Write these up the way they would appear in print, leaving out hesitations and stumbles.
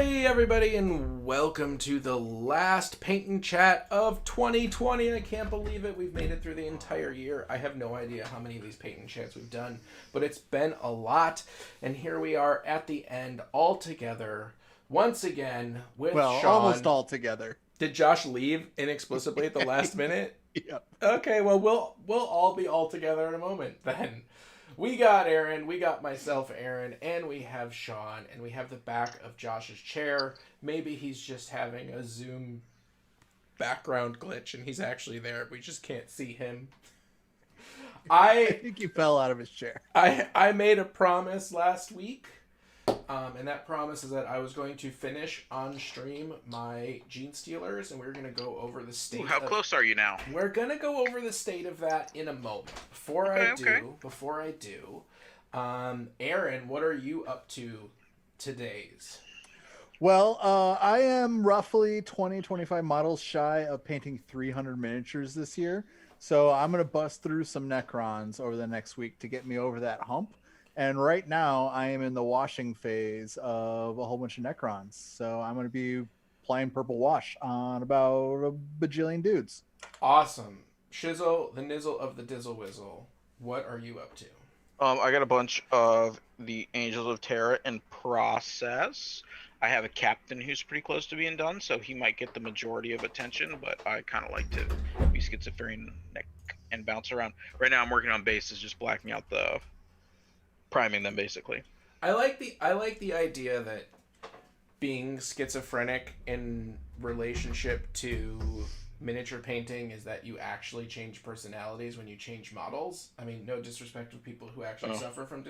Hey everybody, and welcome to the last Paint and Chat of 2020. I can't believe it. We've made it through the entire year. I have no idea how many of these Paint and Chats we've done, but it's been a lot. And here we are at the end, all together, once again, with Sean. Almost all together. Did Josh leave inexplicably at the last minute? Yep. Okay, well, we'll all be all together in a moment then. We got Aaron, we got myself, Aaron, and we have Sean, and we have the back of Josh's chair. Maybe he's just having a Zoom background glitch, and he's actually there. We just can't see him. I think he fell out of his chair. I made a promise last week, and that promise is that I was going to finish on stream my Gene Stealers, and we were going to go over the state. Ooh, how close are you now? We're going to go over the state of that in a moment. Before I do, Aaron, what are you up to today's? Well, I am roughly 25 models shy of painting 300 miniatures this year. So I'm going to bust through some Necrons over the next week to get me over that hump. And right now I am in the washing phase of a whole bunch of Necrons. So I'm going to be playing purple wash on about a bajillion dudes. Awesome. Shizzle, the nizzle of the dizzle whizzle. What are you up to? I got a bunch of the Angels of Terra in process. I have a captain who's pretty close to being done, so he might get the majority of attention, but I kind of like to be schizophrenic and bounce around. Right now I'm working on bases, just blacking out the priming them basically. I like the idea that being schizophrenic in relationship to miniature painting is that you actually change personalities when you change models. I mean, no disrespect to people who actually suffer from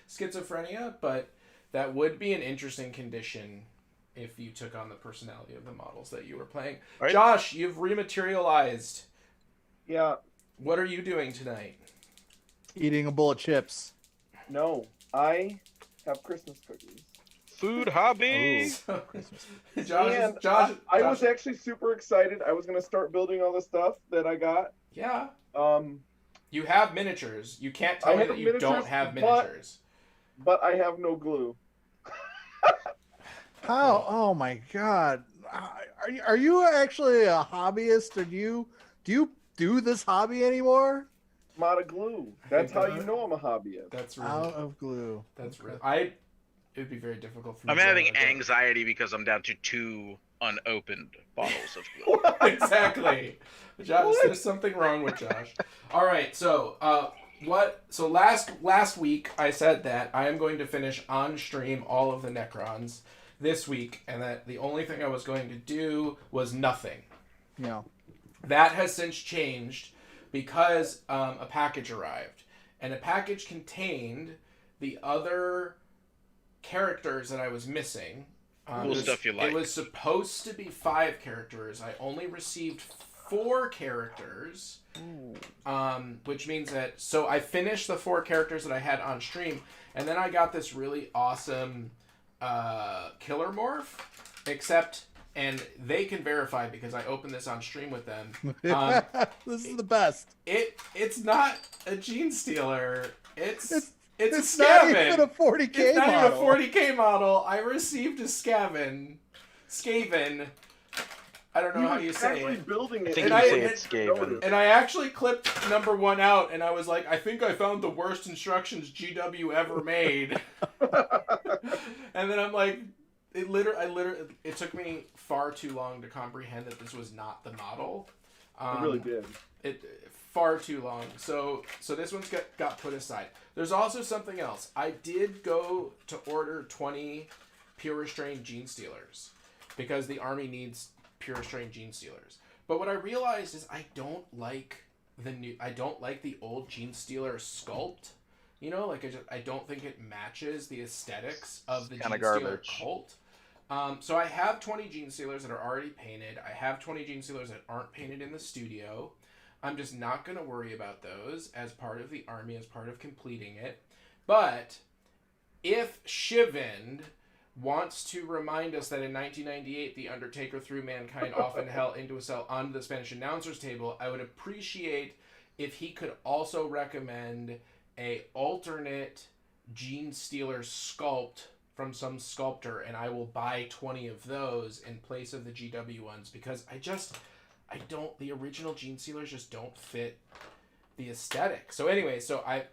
schizophrenia, but that would be an interesting condition if you took on the personality of the models that you were playing. Right. Josh, you've rematerialized. Yeah. What are you doing tonight? Eating a bowl of chips. No, I have Christmas cookies. Food hobby. Oh. Josh, I was actually super excited. I was going to start building all the stuff that I got. Yeah. You have miniatures. You can't tell me that you don't have miniatures. But I have no glue. How? Oh my God! Are you actually a hobbyist, or do you do this hobby anymore? I'm out of glue. That's how you know I'm a hobbyist. That's really, out of glue. That's real. It would be very difficult for me. I'm having anxiety because I'm down to 2 unopened bottles of glue. Exactly. Josh, there's something wrong with Josh. All right, so So last week I said that I am going to finish on stream all of the Necrons this week, and that the only thing I was going to do was nothing. Yeah. That has since changed because a package arrived, and a package contained the other characters that I was missing. Cool stuff you like. It was supposed to be 5 characters. I only received 4 characters. Which means that, so I finished the 4 characters that I had on stream, and then I got this really awesome killer morph, except, and they can verify because I opened this on stream with them. This is the best. It's not a Gene Stealer. It's a Skaven. Not even a 40K model. It's not even a 40K model. I received a Skaven. I don't know how you say it. Building it. I think you say it's Skaven. And I actually clipped number 1 out, and I was like, I think I found the worst instructions GW ever made. And then I'm like, it took me far too long to comprehend that this was not the model. It really did. Far too long. So this one's got put aside. There's also something else. I did go to order 20 Pure Restrained Gene Stealers because the army needs Pure Restrained Gene Stealers. But what I realized is I don't like the old Gene Stealer sculpt. You know, like I don't think it matches the aesthetics of the Gene Stealer cult. So I have 20 Gene Stealers that are already painted. I have 20 Gene Stealers that aren't painted in the studio. I'm just not going to worry about those as part of the army, as part of completing it. But if Shivind wants to remind us that in 1998 the Undertaker threw mankind off in hell into a cell onto the Spanish announcer's table, I would appreciate if he could also recommend a alternate Gene Stealer sculpt from some sculptor, and I will buy 20 of those in place of the GW ones, because the original Gene Stealers just don't fit the aesthetic. So anyway,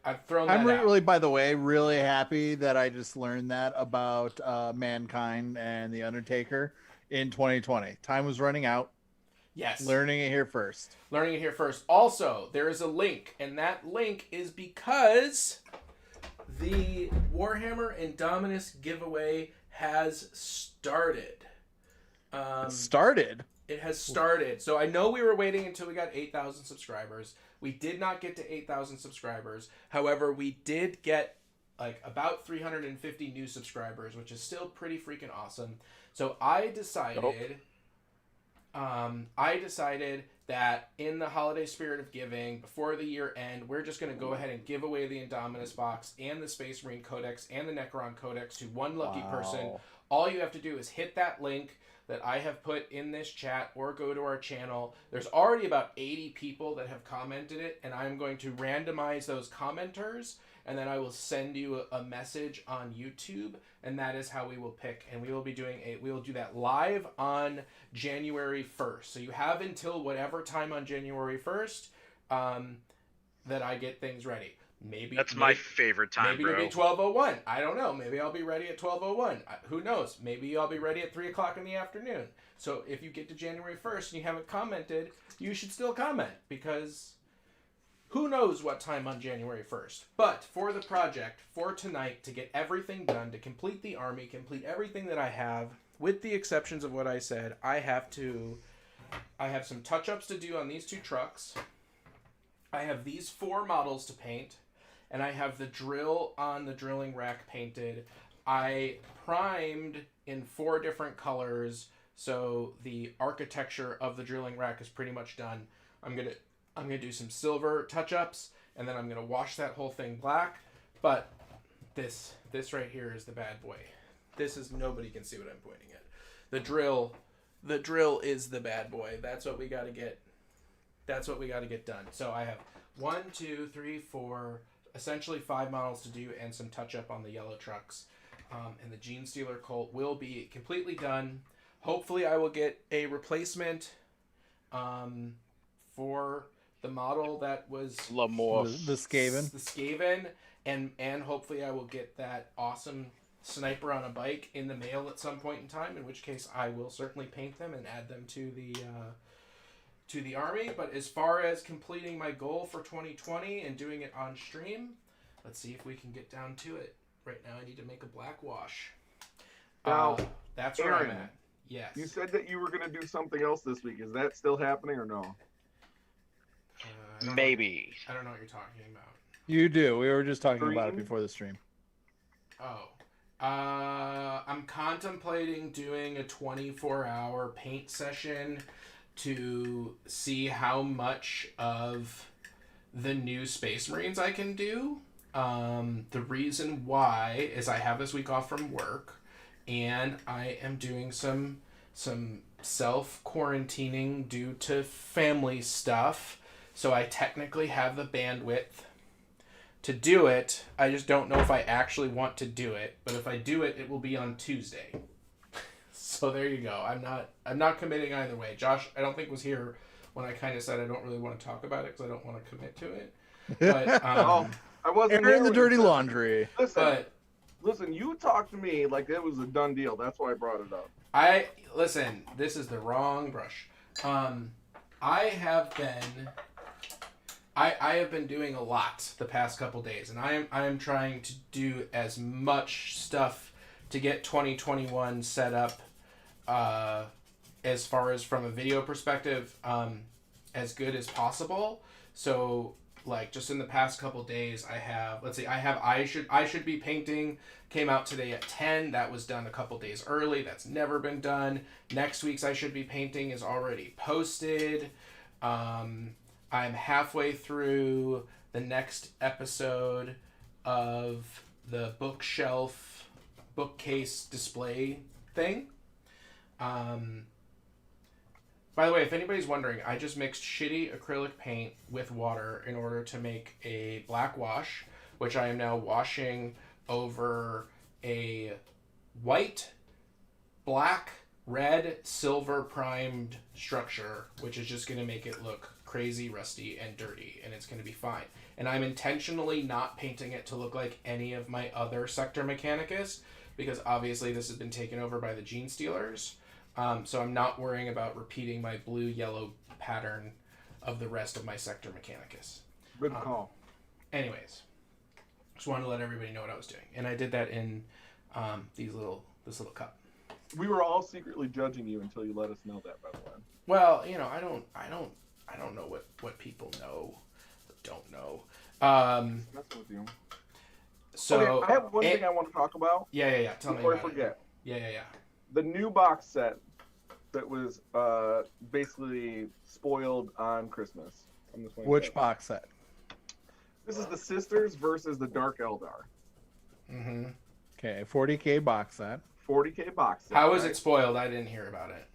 I've thrown that out. Really, by the way, really happy that I just learned that about Mankind and the Undertaker in 2020. Time was running out. Yes. Learning it here first. Also, there is a link, and that link is because the Warhammer Indominus giveaway has started. It has started. So I know we were waiting until we got 8,000 subscribers. We did not get to 8,000 subscribers. However, we did get like about 350 new subscribers, which is still pretty freaking awesome. So I decided that in the holiday spirit of giving, before the year end, we're just going to go ahead and give away the Indominus box and the Space Marine Codex and the Necron Codex to one lucky person. All you have to do is hit that link that I have put in this chat or go to our channel. There's already about 80 people that have commented it, and I'm going to randomize those commenters, and then I will send you a message on YouTube, and that is how we will pick. And we will be we will do that live on January 1st. So you have until whatever time on January 1st that I get things ready. That's my favorite time, maybe it'll be 12:01. I don't know. Maybe I'll be ready at 12:01. Who knows? Maybe I'll be ready at 3 o'clock in the afternoon. So if you get to January 1st and you haven't commented, you should still comment, because who knows what time on January 1st. But for the project, for tonight, to get everything done, to complete the army, complete everything that I have, with the exceptions of what I said, I have some touch-ups to do on these 2 trucks. I have these 4 models to paint. And I have the drill on the drilling rack painted. I primed in 4 different colors, so the architecture of the drilling rack is pretty much done. I'm gonna do some silver touch-ups, and then I'm gonna wash that whole thing black. But this right here is the bad boy. This is, nobody can see what I'm pointing at. The drill is the bad boy. That's what we gotta get. That's what we gotta get done. So I have 1, 2, 3, 4. Essentially 5 models to do, and some touch-up on the yellow trucks. And the Gene Stealer Colt will be completely done. Hopefully I will get a replacement for the model that was the Skaven, and hopefully I will get that awesome sniper on a bike in the mail at some point in time, in which case I will certainly paint them and add them to the army. But as far as completing my goal for 2020 and doing it on stream, let's see if we can get down to it. Right now I need to make a black wash. Now, that's where I'm at. Yes. You said that you were going to do something else this week. Is that still happening or no? Maybe. I don't know what you're talking about. You do. We were just talking about it before the stream. I'm contemplating doing a 24-hour paint session to see how much of the new Space Marines I can do. The reason why is I have this week off from work, and I am doing some self-quarantining due to family stuff, so I technically have the bandwidth to do it. I just don't know if I actually want to do it, but if I do it, it will be on Tuesday. So there you go. I'm not committing either way. Josh, I don't think, was here when I kind of said I don't really want to talk about it because I don't want to commit to it. But I wasn't airing the dirty laundry. Listen, you talked to me like it was a done deal. That's why I brought it up. Listen, this is the wrong brush. I have been doing a lot the past couple days, and I am trying to do as much stuff to get 2021 set up, as far as from a video perspective, as good as possible. So, like, just in the past couple days, I should be painting, came out today at 10. That was done a couple days early. That's never been done. Next week's I should be painting is already posted. I'm halfway through the next episode of the bookcase display thing. By the way, if anybody's wondering, I just mixed shitty acrylic paint with water in order to make a black wash, which I am now washing over a white, black, red, silver primed structure, which is just going to make it look crazy, rusty, and dirty, and it's going to be fine. And I'm intentionally not painting it to look like any of my other Sector Mechanicus, because obviously this has been taken over by the Gene Stealers. So I'm not worrying about repeating my blue-yellow pattern of the rest of my Sector Mechanicus. Good call. Anyways, just wanted to let everybody know what I was doing, and I did that in this little cup. We were all secretly judging you until you let us know that, by the way. Well, you know, I don't know what people know, don't know. That's with you. So okay, I have one thing I want to talk about. Yeah. Tell me before about I forget. it. Yeah. The new box set that was basically spoiled on Christmas. Which box set? This is the Sisters versus the Dark Eldar. Mm-hmm. Okay, 40K box set. 40K box set. How was it spoiled? I didn't hear about it.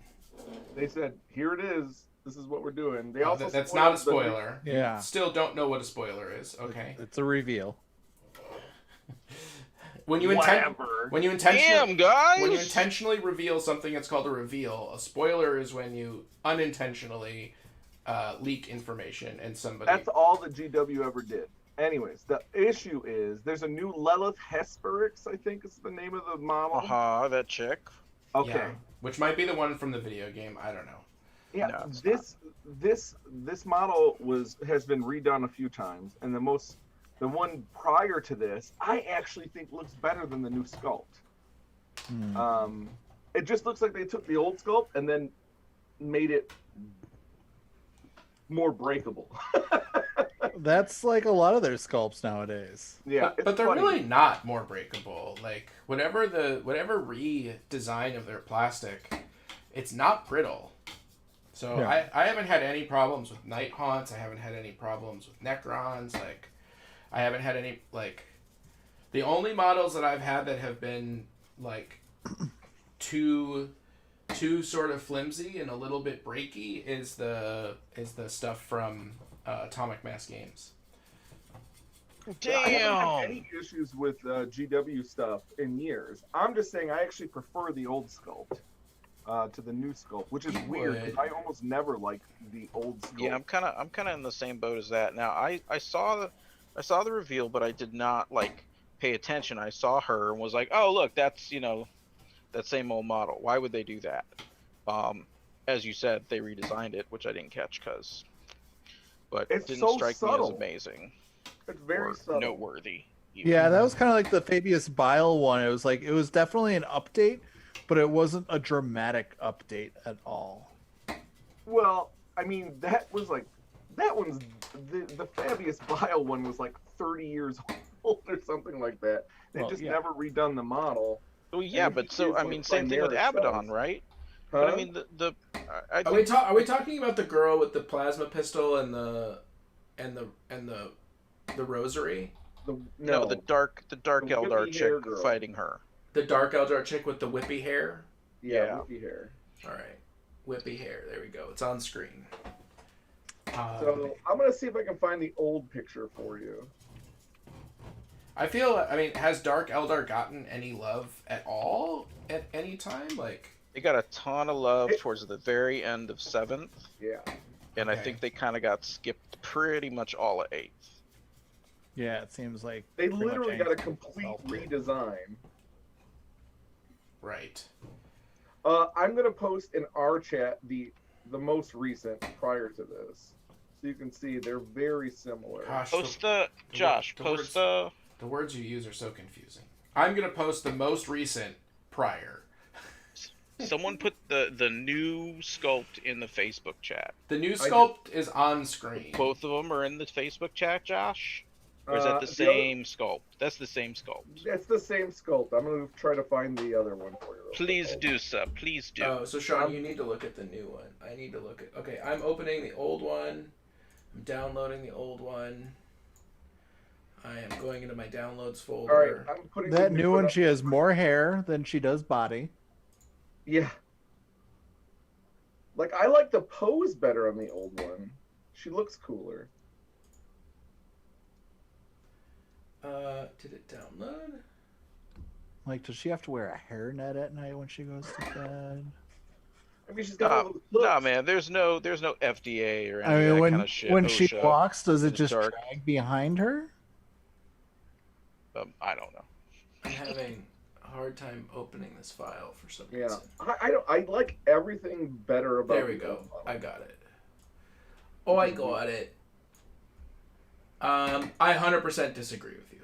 They said, here it is. This is what we're doing. They also that's not a spoiler. Yeah. Still don't know what a spoiler is. Okay. It's a reveal. When you intentionally reveal something, it's called a reveal. A spoiler is when you unintentionally leak information and somebody. That's all that GW ever did. Anyways, the issue is there's a new Lilith Hesperix, I think is the name of the model. That chick. Okay. Yeah, which might be the one from the video game. I don't know. Yeah, No, this model has been redone a few times, and the one prior to this, I actually think looks better than the new sculpt. It just looks like they took the old sculpt and then made it more breakable. That's like a lot of their sculpts nowadays. Yeah, but they're really not more breakable. Like whatever redesign of their plastic, it's not brittle. So yeah. I haven't had any problems with Night Haunts. I haven't had any problems with Necrons. Like I haven't had any the only models that I've had that have been like too sort of flimsy and a little bit breaky is the stuff from Atomic Mass Games. Damn. I haven't had any issues with GW stuff in years. I'm just saying I actually prefer the old sculpt to the new sculpt, which is weird because I almost never liked the old sculpt. Yeah, I'm kind of in the same boat as that. Now I saw the reveal, but I did not pay attention. I saw her and was like, oh look, that's that same old model. Why would they do that? As you said, they redesigned it, which I didn't catch but it didn't strike me as amazing. It's very subtle. Noteworthy. Even. Yeah, that was kind of like the Fabius Bile one. It was definitely an update, but it wasn't a dramatic update at all. Well, I mean, that one's the Fabius Bile one was 30 years old or something like that. They never redone the model. Well, yeah, but so I mean, same thing with Abaddon, right? Huh? But I mean, Are we talking about the girl with the plasma pistol and the rosary? No, the dark Eldar chick fighting her. The dark Eldar chick with the whippy hair? Yeah. Whippy hair. Alright. Whippy hair. There we go. It's on screen. So I'm going to see if I can find the old picture for you. Has Dark Eldar gotten any love at all at any time? They got a ton of love towards the very end of 7th. Yeah. And I think they kind of got skipped pretty much all of 8th. Yeah, it seems like they literally got a complete redesign. Right. I'm going to post in our chat the most recent prior to this. So you can see they're very similar. Gosh, the words you use are so confusing. I'm going to post the most recent prior. Someone put the new sculpt in the Facebook chat. The new sculpt is on screen. Both of them are in the Facebook chat, Josh? Or is that the same sculpt? That's the same sculpt. It's the same sculpt. I'm going to try to find the other one for you. Please do, sir. Please do. Oh, so Sean, you need to look at the new one. I need to look at... Okay, I'm opening the old one. I'm downloading the old one. I am going into my downloads folder. All right, I'm putting that new one. She has more hair than she does body. Yeah. I like the pose better on the old one. She looks cooler. Did it download? Like, does she have to wear a hairnet at night when she goes to bed? I mean, she's got all those looks. Nah, man. There's no FDA or any I of mean, that when kind of shit. when she OSHA. walks, does it It's just dark. drag behind her? I don't know. I'm having a hard time opening this file for some Yeah, reason. I like everything better about. There we go. I got it. Oh, I got it. I 100% disagree with you.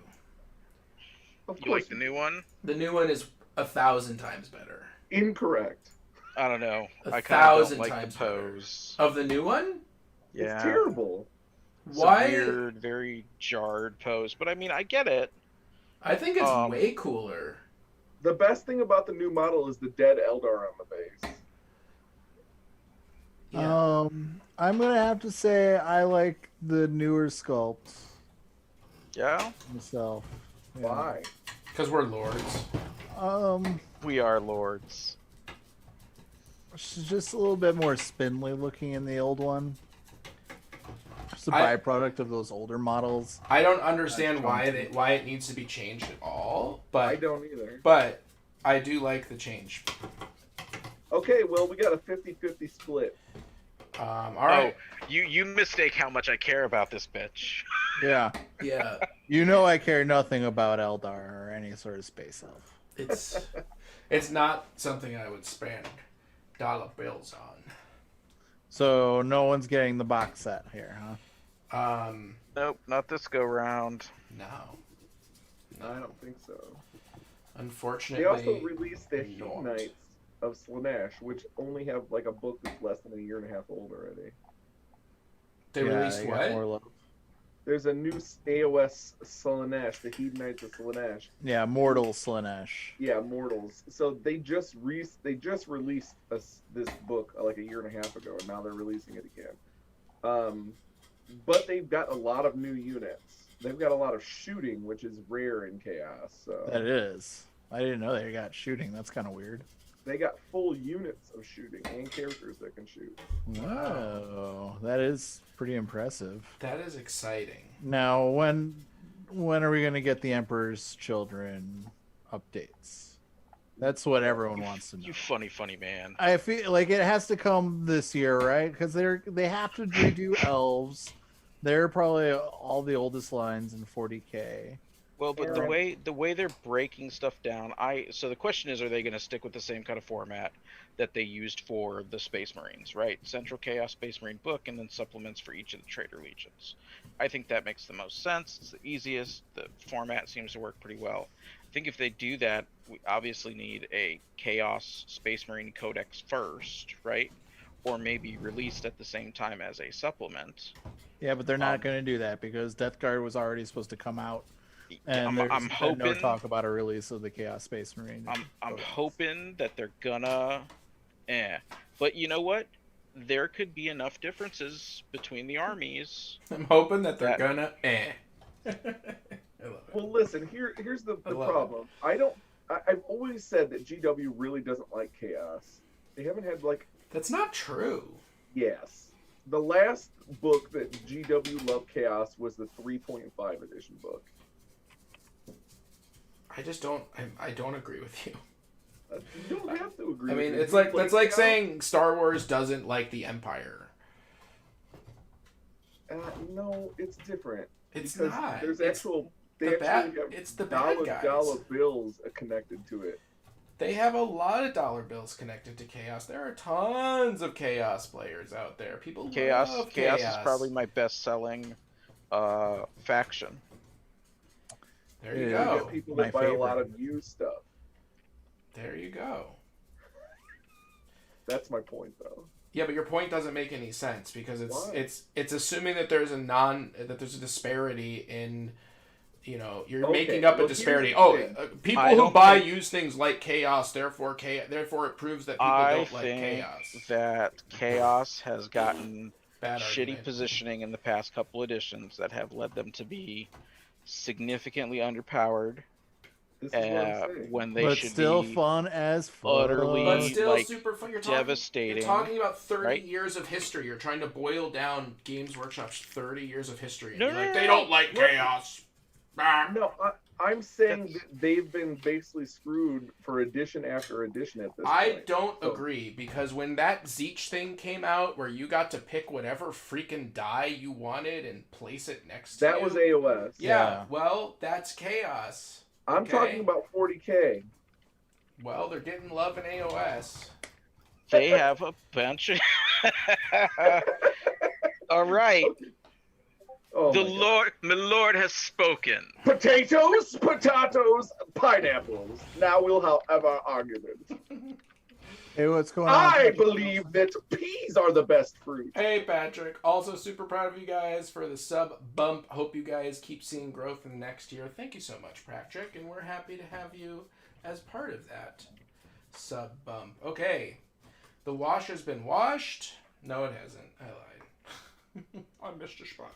Of You course, like the new one? The new one is 1,000 times better. incorrect. I don't know. I kind of 1,000 don't like times the better. pose. Of the new one? Yeah. It's terrible. It's Why? a weird, very jarred pose. But I mean, I get it. I think it's Um, way cooler. The best thing about the new model is the dead Eldar on the base. Yeah. I'm gonna have to say I like the newer sculpt Yeah. myself. Yeah. Why? Because we're lords. We are lords. She's just a little bit more spindly looking in the old one. Just a I- byproduct of those older models. I don't understand why it needs to be changed at all, I but don't either. but I do like the change. Okay, well, we got a 50-50 split. All right. You mistake how much I care about this bitch. Yeah. Yeah. You know I care nothing about Eldar or any sort of space elf. It's not something I would spend dollar bills on. So no one's getting the box set here, huh? Nope, not this go round. No. I don't think so. Unfortunately. They also released the not. Heat Knights of Slanesh, which only have like a book that's less than a year and a half old already. They released they got what? more love. There's a new AOS Slanesh, the Heat Knights of Slanesh. Yeah, Mortal Slanesh. Yeah, Mortals. So they just released this book like a year and a half ago, and now they're releasing it again. But they've got a lot of new units. They've got a lot of shooting, which is rare in Chaos. So That is. I didn't know they got shooting. That's kind of weird. they got full units of shooting and characters that can shoot. Wow, that is pretty impressive. That is exciting. Now, when are we gonna get the Emperor's Children updates? That's what everyone wants to know. You funny man. I feel like it has to come this year, right? Because they have to redo elves. They're probably all the oldest lines in 40K. Well, but Yeah. the way they're breaking stuff down, so the question is, are they going to stick with the same kind of format that they used for the Space Marines, right? Central Chaos Space Marine book, and then supplements for each of the Traitor Legions. I think that makes the most sense. It's the easiest. The format seems to work pretty well. I think if they do that, we obviously need a Chaos Space Marine Codex first, right? Or maybe released at the same time as a supplement. Yeah, but they're not going to do that because Death Guard was already supposed to come out, and I'm there's been hoping. no talk about a release of the Chaos Space Marine. I'm hoping that they're gonna, But you know what? There could be enough differences between the armies. I'm hoping that they're That- gonna I love it. Well, listen, here's the I love problem. I've always said that GW really doesn't like Chaos. They haven't had That's not true. yes. The last book that GW loved Chaos was the 3.5 edition book. I just don't. I don't agree with you. You don't have to agree. I with mean, me. it's like You that's like Chaos? saying Star Wars doesn't like the Empire. No, it's different. It's because not. There's It's actual. the They bad. actually have It's the bad guys. dollar bills connected to it. They have a lot of dollar bills connected to Chaos. There are tons of Chaos players out there. People love Chaos Chaos. is probably my best-selling faction. There you Yeah. You go. get people My that buy a lot favorite. of used stuff. There you go. That's my point, though. Yeah, but your point doesn't make any sense because Why? it's assuming that there's a disparity in, you're Okay, making up a well, here's disparity. the Oh, thing. people I who don't buy think- use things like Chaos, therefore it proves that people I don't like think Chaos. that Chaos has gotten Bad shitty argument. positioning in the past couple editions that have led them to be significantly underpowered This is what I'm saying. when they but should still be fun as fuck. utterly- But still like, super fun. You're devastating, talking about 30 right? years of history. You're trying to boil down Games Workshop's 30 years of history. And No, be like, no, they no, don't like look- Chaos. Ah. No, I'm saying that they've been basically screwed for edition after edition at this point. I don't agree, because when that Zeech thing came out, where you got to pick whatever freaking die you wanted and place it next to you. That was AOS. Yeah, well, that's chaos. I'm talking about 40K. Well, they're getting love in AOS. They have a bunch of... All right. Oh My Lord has spoken. Potatoes, pineapples. Now we'll have our argument. Hey, what's going on? I believe that peas are the best fruit. Hey, Patrick. Also super proud of you guys for the sub bump. Hope you guys keep seeing growth in the next year. Thank you so much, Patrick, and we're happy to have you as part of that sub bump. Okay. The wash has been washed. No, it hasn't. I lied. I missed a spot.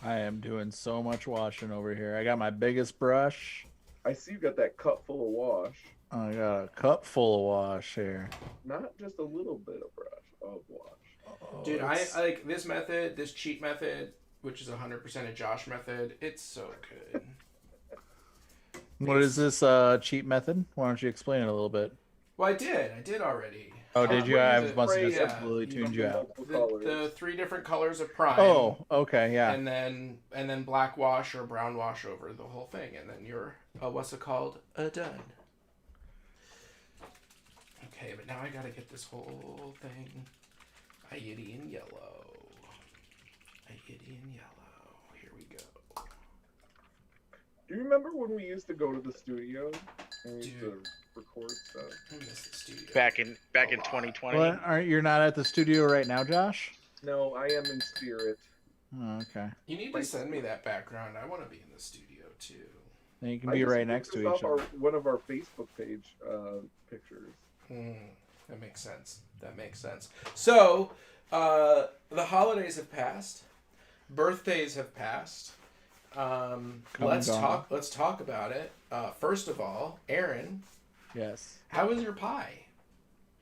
I am doing so much washing over here. I got my biggest brush. I see you got that cup full of wash. I got a cup full of wash here. Not just a little bit of wash. Oh, Dude, I like this method, this cheat method, which is 100% a Josh method. It's so good. What is this cheat method? Why don't you explain it a little bit? Well, I did already. Oh, did you? I must have Yeah. just completely tuned you out. The 3 different colors of prime. Oh, okay, yeah. And then black wash or brown wash over the whole thing, and then you're what's it called? Done. Okay, but now I gotta get this whole thing Ayiti in yellow. Ayiti in yellow. Here we go. Do you remember when we used to go to the studio and we used to Dude. record stuff? I miss the studio. Back in 2020. What? You're not at the studio right now, Josh? No, I am in spirit. Oh, okay. You need to send me that background. I want to be in the studio too. Then you can I be just right put next this to each off other. one of our Facebook page pictures. That makes sense. That makes sense. So, the holidays have passed. Birthdays have passed. Let's talk about it. First of all, Aaron, Yes. how was your pie?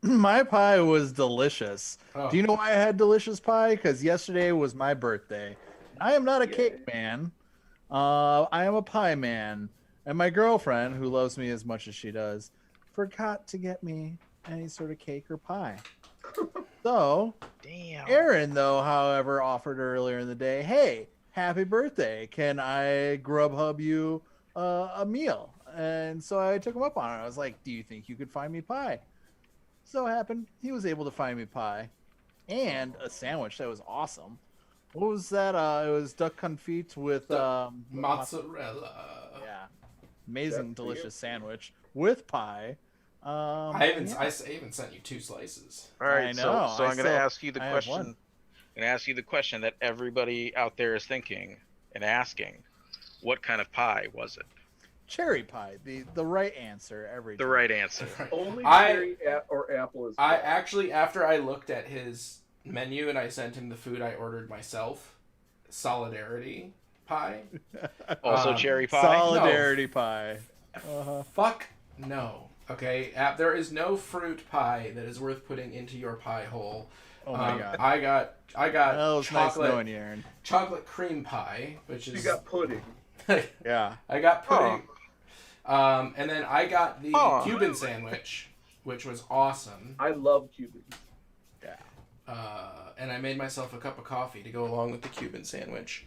My pie was delicious. Oh. Do you know why I had delicious pie? Because yesterday was my birthday. I am not a cake man. I am a pie man. And my girlfriend, who loves me as much as she does, forgot to get me any sort of cake or pie. So, Damn. Aaron, though, however, offered earlier in the day, hey, happy birthday. Can I Grubhub you a meal? And so I took him up on it. I was like, do you think you could find me pie? So happened, he was able to find me pie and a sandwich that was awesome. What was that? It was duck confit with Mozzarella. yeah, amazing, That's delicious sandwich with pie. I even sent you 2 slices. All right, I know, so I'm going to ask you the I have question. one. I'm going to ask you the question that everybody out there is thinking and asking. What kind of pie was it? Cherry pie, the right answer every The time. right answer. Only I- cherry or apple is. I fine. actually, after I looked at his menu and I sent him the food I ordered myself, solidarity pie. Also cherry pie. Solidarity pie. Uh-huh. Fuck no. Okay, there is no fruit pie that is worth putting into your pie hole. Oh my god. I got That was nice chocolate knowing you, Aaron. chocolate cream pie, which You is got pudding. Yeah. I got pudding. And then I got the Cuban sandwich, which was awesome. I love Cubans. And I made myself a cup of coffee to go along with the Cuban sandwich.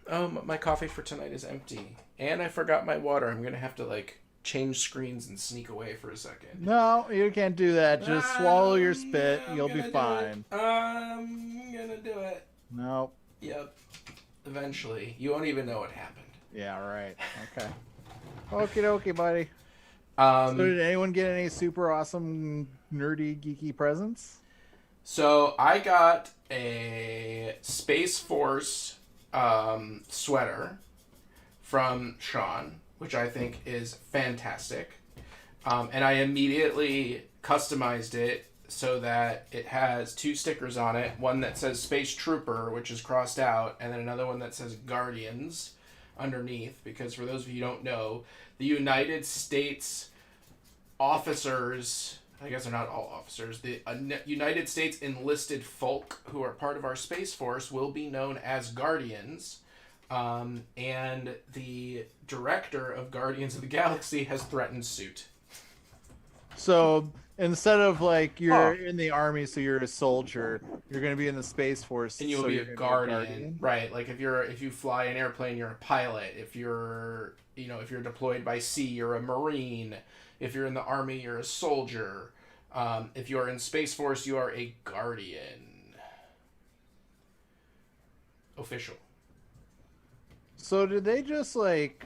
My coffee for tonight is empty. And I forgot my water. I'm going to have to, change screens and sneak away for a second. No, you can't do that. Just swallow your spit. You'll be fine. I'm going to do it. No. Yep. Eventually. You won't even know what happened. Yeah, right. Okay. Okie dokie, buddy. So did anyone get any super awesome, nerdy, geeky presents? So I got a Space Force sweater from Sean, which I think is fantastic. And I immediately customized it so that it has 2 stickers on it. One that says Space Trooper, which is crossed out, and then another one that says Guardians underneath. Because for those of you who don't know, the United States officers... I guess they're not all officers. The United States enlisted folk who are part of our Space Force will be known as Guardians. And the director of Guardians of the Galaxy has threatened suit. So instead of like you're in the army, so you're a soldier, you're going to be in the Space Force, And you'll so be you're a gonna guardian. Right? Like if you fly an airplane, you're a pilot. If you're if you're deployed by sea, you're a Marine. If you're in the army, you're a soldier. If you are in Space Force, you are a guardian. Official. So did they just like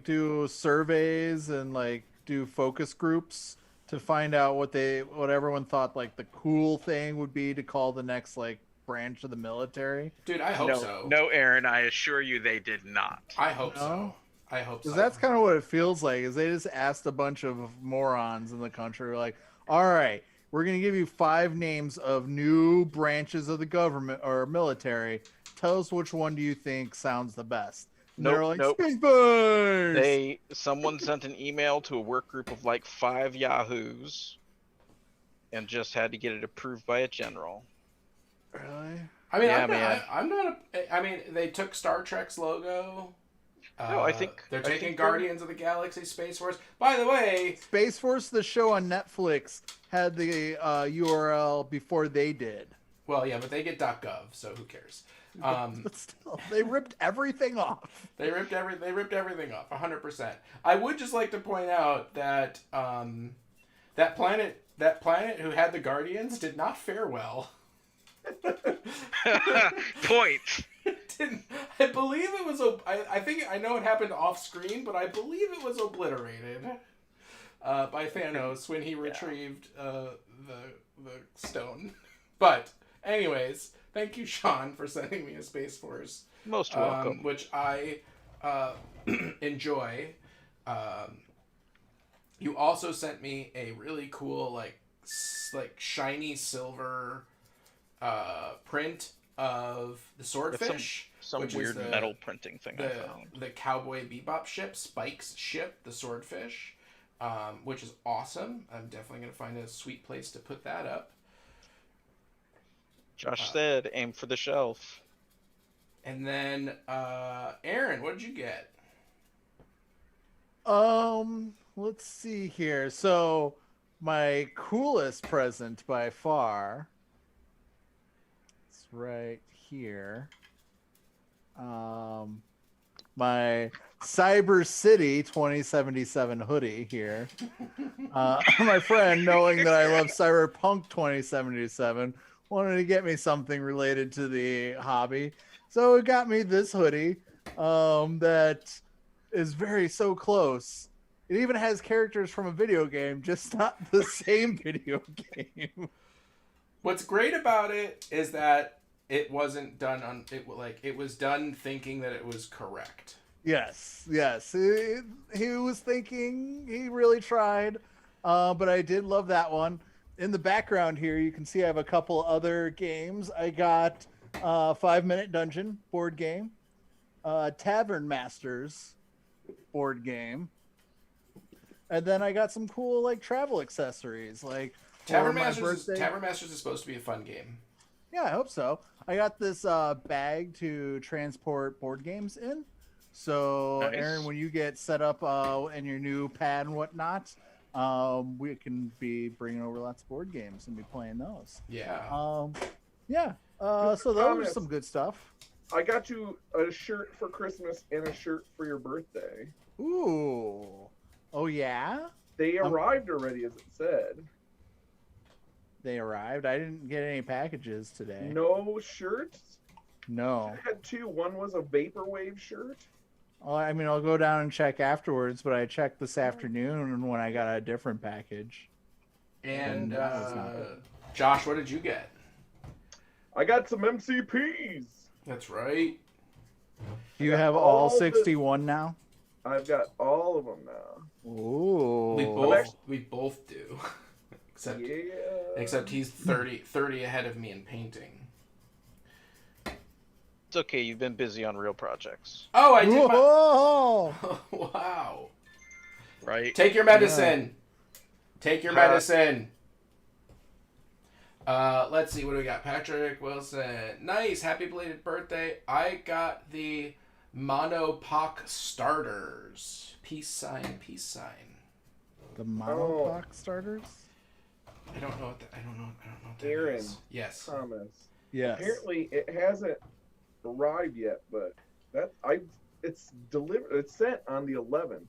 do surveys and like do focus groups to find out what everyone thought like the cool thing would be to call the next like branch of the military? Dude, I hope so. No, Aaron, I assure you they did not. I hope so. I hope so. Because that's kind of what it feels like, is they just asked a bunch of morons in the country, like, all right, we're going to give you 5 names of new branches of the government or military. Tell us which one do you think sounds the best. And they're like, Space Force! Someone sent an email to a work group of like 5 yahoos and just had to get it approved by a general. Really? I mean, Yeah, I'm not I mean, they took Star Trek's logo. No, I think they're taking Guardians of the Galaxy Space Force. By the way, Space Force, the show on Netflix, had the URL before they did. Well, yeah, but they get .gov, so who cares? But still, they ripped everything off. They ripped everything off, 100%. I would just like to point out that that planet who had the Guardians did not fare well. Point. I believe it was. I think I know it happened off screen, but I believe it was obliterated by Thanos when he retrieved the stone. But anyways, thank you, Sean, for sending me a Space Force. Most welcome. Which I enjoy. You also sent me a really cool like shiny silver print of the swordfish. Some weird metal printing thing I found. The Cowboy Bebop ship, Spike's ship, the swordfish, which is awesome. I'm definitely going to find a sweet place to put that up. Josh said, aim for the shelf. And then, Aaron, what did you get? Let's see here. So, my coolest present by far, it's right here. My Cyber City 2077 hoodie here. My friend, knowing that I love Cyberpunk 2077, wanted to get me something related to the hobby. So it got me this hoodie that is so close. It even has characters from a video game, just not the same video game. What's great about it is that it wasn't done on it. It was done thinking that it was correct. Yes. He was thinking. He really tried. But I did love that one. In the background here, you can see I have a couple other games. I got 5 Minute Dungeon board game, Tavern Masters board game, and then I got some cool like travel accessories. Like Tavern Masters is supposed to be a fun game. Yeah, I hope so. I got this bag to transport board games in. So, nice. Aaron, when you get set up in your new pad and whatnot, we can be bringing over lots of board games and be playing those. Yeah. So those are some good stuff. I got you a shirt for Christmas and a shirt for your birthday. Ooh. Oh, yeah? They arrived already, as it said. They arrived? I didn't get any packages today. No shirts? No. I had 2. One was a Vaporwave shirt. Well, I mean, I'll go down and check afterwards, but I checked this afternoon when I got a different package. And Josh, what did you get? I got some MCPs. That's right. Do you have all 61 now? I've got all of them now. Ooh. We both do. Except he's 30 ahead of me in painting. It's okay, you've been busy on real projects. Oh, I did. Whoa! Wow. Right? Take your medicine. Yeah. Take your medicine. Let's see, what do we got? Patrick Wilson. Nice, happy belated birthday. I got the Monopoc starters. Peace sign, peace sign. The Monopoc starters? I don't know what that Aaron. is. Yes. Thomas. Yes. Apparently, it hasn't arrived yet, but it's delivered. It's sent on the 11th.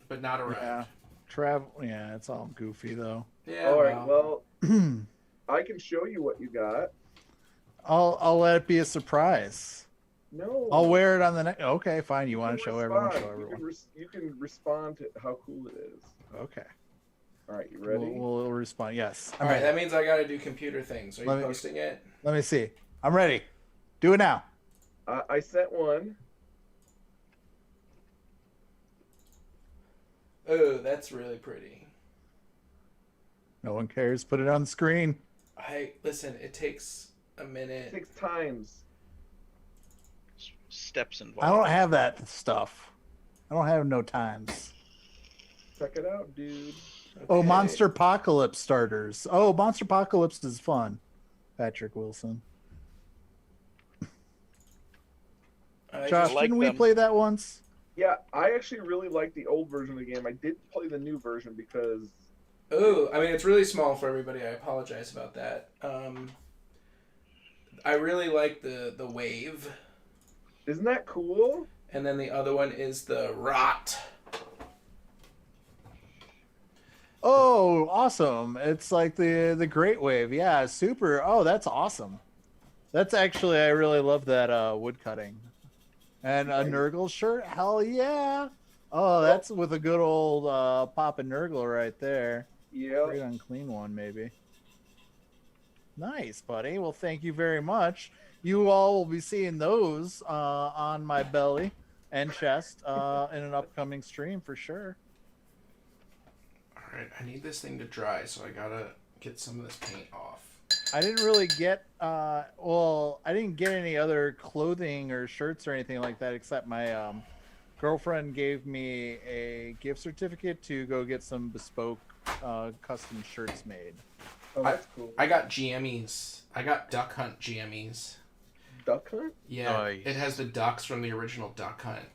But not arrived. Yeah. Yeah, it's all goofy though. Yeah. All right. Well, I can show you what you got. I'll let it be a surprise. No. I'll wear it on the next. Okay, fine. You want to show respond. everyone? Show everyone. You can respond to how cool it is. Okay. All right, you ready? We'll respond. Yes. All right, that means I got to do computer things. Are you posting it? Let me see. I'm ready. Do it now. I sent one. Oh, that's really pretty. No one cares. Put it on the screen. Listen, it takes a minute. 6 times. Steps involved. I don't have that stuff. I don't have no times. Check it out, dude. Okay. Oh, Monster Apocalypse starters. Oh, Monster Apocalypse is fun. Patrick Wilson. Josh, like didn't we them. play that once? Yeah, I actually really like the old version of the game. I did play the new version because... Oh, I mean, it's really small for everybody. I apologize about that. I really like the wave. Isn't that cool? And then the other one is the rot. Oh, awesome. It's like the Great Wave. Yeah, super. Oh, that's awesome. That's actually, I really love that wood cutting. And a Nurgle shirt? Hell yeah. Oh, that's with a good old Papa Nurgle right there. Yeah. Great unclean one, maybe. Nice, buddy. Well, thank you very much. You all will be seeing those on my belly and chest in an upcoming stream for sure. All right, I need this thing to dry, so I gotta get some of this paint off. I didn't really get, I didn't get any other clothing or shirts or anything like that, except my girlfriend gave me a gift certificate to go get some bespoke custom shirts made. Oh, that's cool. I got GMEs. I got Duck Hunt GMEs. Duck Hunt? Yeah, Nice. It has the ducks from the original Duck Hunt.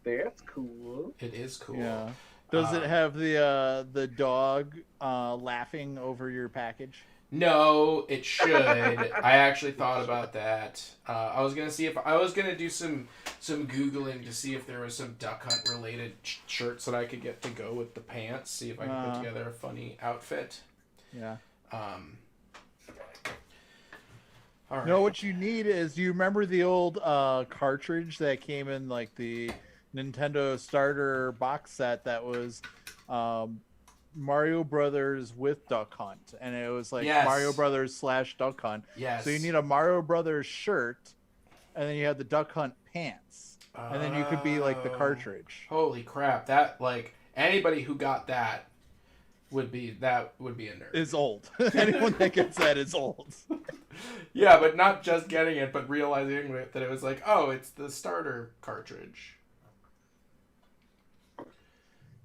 That's cool. It is cool. Yeah. Does it have the dog laughing over your package? No, it should. I actually thought about that. I was gonna see if I was gonna do some googling to see if there was some Duck Hunt related shirts that I could get to go with the pants. See if I could put together a funny outfit. Yeah. All right. No, what you need is, you remember the old cartridge that came in like the Nintendo starter box set that was Mario Brothers with Duck Hunt, and it was like Yes. Mario Brothers / Duck Hunt. Yes. So you need a Mario Brothers shirt, and then you have the Duck Hunt pants, and then you could be like the cartridge. Holy crap! That, like, anybody who got that would be a nerd. Is old. Anyone that gets that is old. Yeah, but not just getting it, but realizing that it was like, oh, it's the starter cartridge.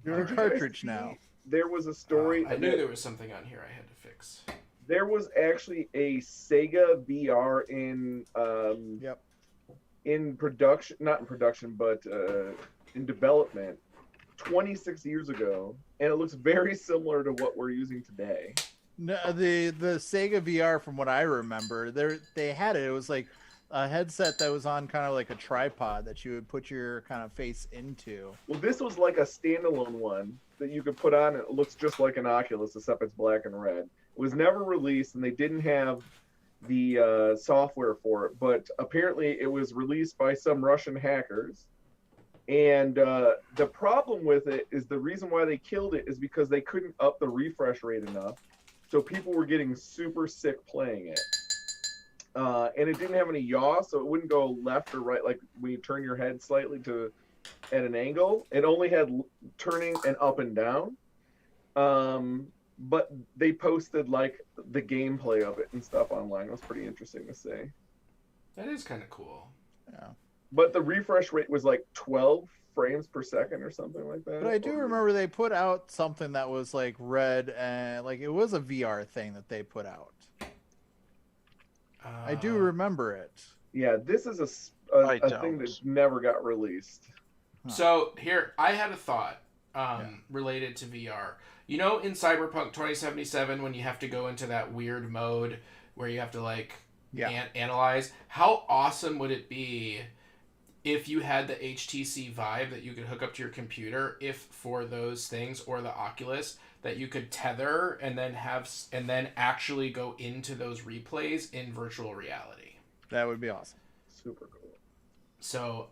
You're a cartridge now. There was a story. I knew there was something on here I had to fix. There was actually a Sega VR in production, not in production, but in development 26 years ago, and it looks very similar to what we're using today. No, the Sega VR, from what I remember, they had it. It was like a headset that was on kind of like a tripod that you would put your kind of face into. Well, this was like a standalone one that you could put on. It looks just like an Oculus, except it's black and red. It was never released, and they didn't have the software for it. But apparently, it was released by some Russian hackers. And the problem with it is, the reason why they killed it is because they couldn't up the refresh rate enough. So people were getting super sick playing it. And it didn't have any yaw, so it wouldn't go left or right, like when you turn your head slightly at an angle. It only had turning and up and down. But they posted like the gameplay of it and stuff online. It was pretty interesting to see. That is kind of cool. Yeah. But the refresh rate was like 12 frames per second or something like that. But I do remember they put out something that was like red and like it was a VR thing that they put out. I do remember it. Yeah, this is a thing that never got released. So here, I had a thought related to VR. You know, in Cyberpunk 2077, when you have to go into that weird mode where you have to like analyze, how awesome would it be if you had the HTC Vive that you could hook up to your computer, if for those things, or the Oculus, that you could tether and then actually go into those replays in virtual reality. That would be awesome. Super cool. So,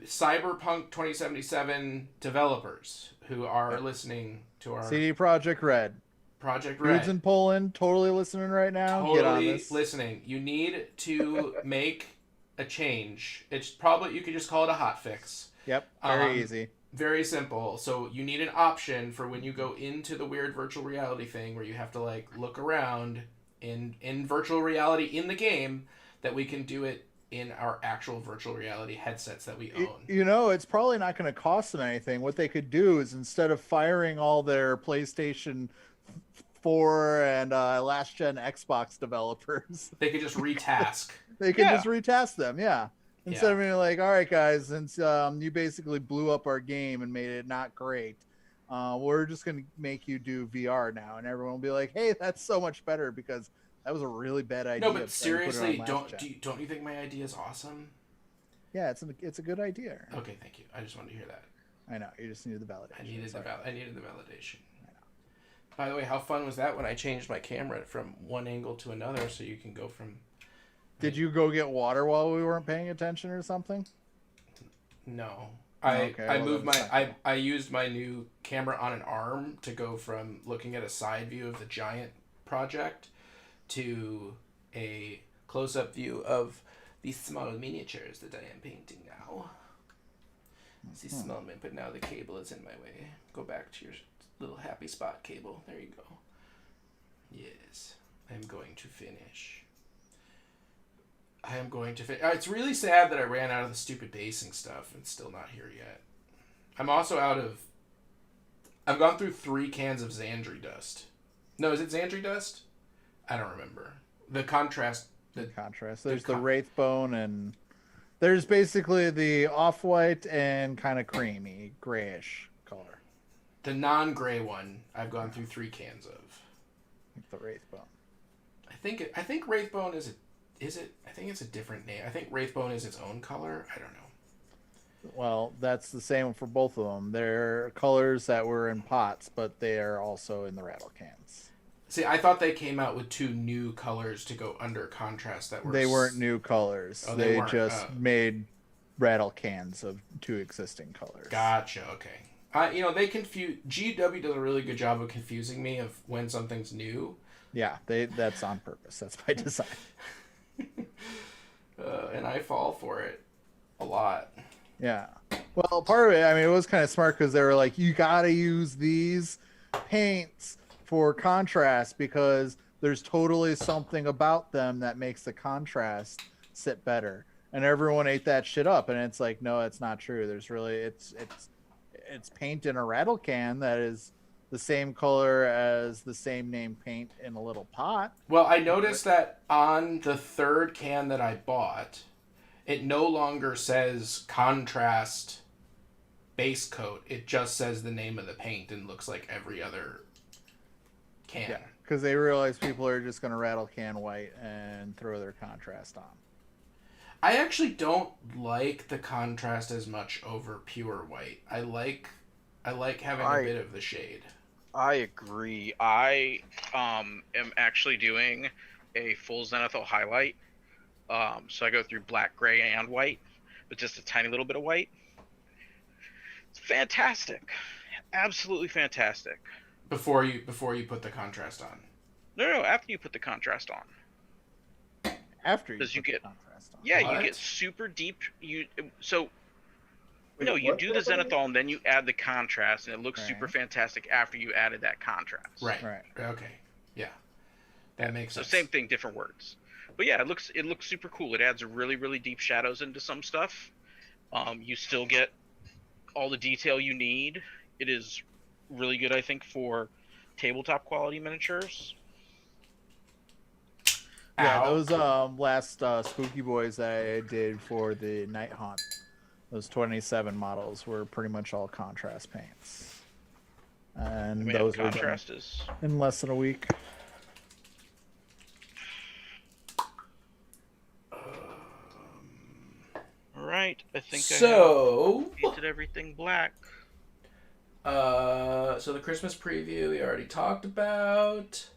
Cyberpunk 2077 developers who are listening to our CD Projekt Red. Project Red. Dudes in Poland, totally listening right now. Totally Get on this. listening. You need to make a change. It's probably, you could just call it a hot fix. Yep, very easy. Very simple. So you need an option for when you go into the weird virtual reality thing where you have to like look around in virtual reality in the game, that we can do it in our actual virtual reality headsets that we own. You know, it's probably not going to cost them anything. What they could do is, instead of firing all their PlayStation 4 and last gen Xbox developers, they could just retask. They could just retask them, Instead of being like, all right, guys, since you basically blew up our game and made it not great, we're just going to make you do VR now. And everyone will be like, hey, that's so much better because that was a really bad idea. No, but seriously, don't you think my idea is awesome? Yeah, it's a good idea. Okay, thank you. I just wanted to hear that. I know, you just needed the validation. I needed the validation. I know. By the way, how fun was that when I changed my camera from one angle to another so you can go from... Did you go get water while we weren't paying attention or something? No. I used my new camera on an arm to go from looking at a side view of the giant project to a close-up view of the small miniatures that I am painting now. See, small, but now the cable is in my way. Go back to your little happy spot cable. There you go. Yes, I'm going to finish. It's really sad that I ran out of the stupid basing stuff and it's still not here yet. I'm also I've gone through 3 cans of Xandri dust. No, is it Xandri dust? I don't remember. The contrast. There's the Wraithbone, and there's basically the off-white and kind of creamy, grayish color. The non-gray one, I've gone through 3 cans of. The Wraithbone. I think Wraithbone is it? I think it's a different name. I think Wraithbone is its own color. I don't know. Well, that's the same for both of them. They're colors that were in pots, but they are also in the rattle cans. See, I thought they came out with 2 new colors to go under contrast that were... They weren't new colors. Oh, they just made rattle cans of 2 existing colors. Gotcha, okay. They confuse... GW does a really good job of confusing me of when something's new. Yeah, that's on purpose. That's by design. And I fall for it a lot. Yeah. Well, part of it, it was kind of smart because they were like, you got to use these paints for contrast because there's totally something about them that makes the contrast sit better. And everyone ate that shit up. And it's like, no, it's not true. There's really, it's paint in a rattle can that is the same color as the same name paint in a little pot. Well, I noticed that on the 3rd can that I bought, it no longer says contrast base coat. It just says the name of the paint and looks like every other can. Yeah, because they realize people are just going to rattle can white and throw their contrast on. I actually don't like the contrast as much over pure white. I like having a bit of the shade. I agree. I am actually doing a full zenithal highlight. So I go through black, gray, and white, but just a tiny little bit of white. It's fantastic. Absolutely fantastic. Before you put the contrast on. No, after you put the contrast on. After you put the contrast on. Yeah, What? you get super deep. You do the what? zenithal and then you add the contrast, and it looks super fantastic after you added that contrast. Right. Okay. Yeah. That makes sense. So same thing, different words. But yeah, it looks super cool. It adds really, really deep shadows into some stuff. You still get all the detail you need. It is really good, I think, for tabletop quality miniatures. Yeah, Ow. those last Spooky Boys that I did for the Night Haunt, those 27 models were pretty much all contrast paints, and I mean, those were done contrast is in less than a week. all right. I think So, I painted everything black. so the Christmas preview we already talked about.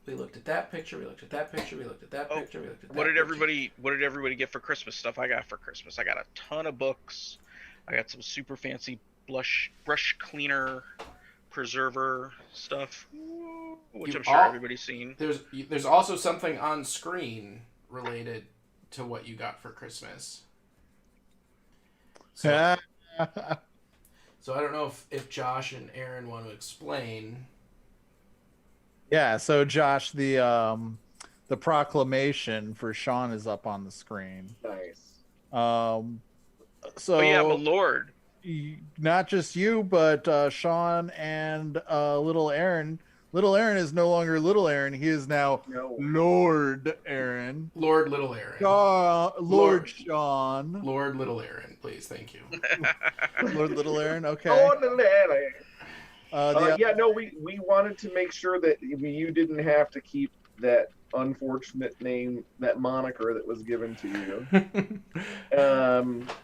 We looked at that picture. We looked at that picture. We looked at that picture. We looked at that. What did picture. everybody get for Christmas stuff? I got for Christmas. I got a ton of books. I got some super fancy brush cleaner, preserver stuff, which I'm sure everybody's seen. There's also something on screen related to what you got for Christmas. So, so I don't know if Josh and Aaron want to explain. Yeah, so Josh, the proclamation for Sean is up on the screen. Nice. So Oh yeah, I'm a lord. Not just you, but Sean and little Aaron. Little Aaron is no longer little Aaron. He is now Lord Aaron. Lord Little Aaron. Lord Sean. Lord Little Aaron, please. Thank you. Lord Little Aaron. Okay. Lord Little Aaron. No, we wanted to make sure that you didn't have to keep that unfortunate name, that moniker that was given to you.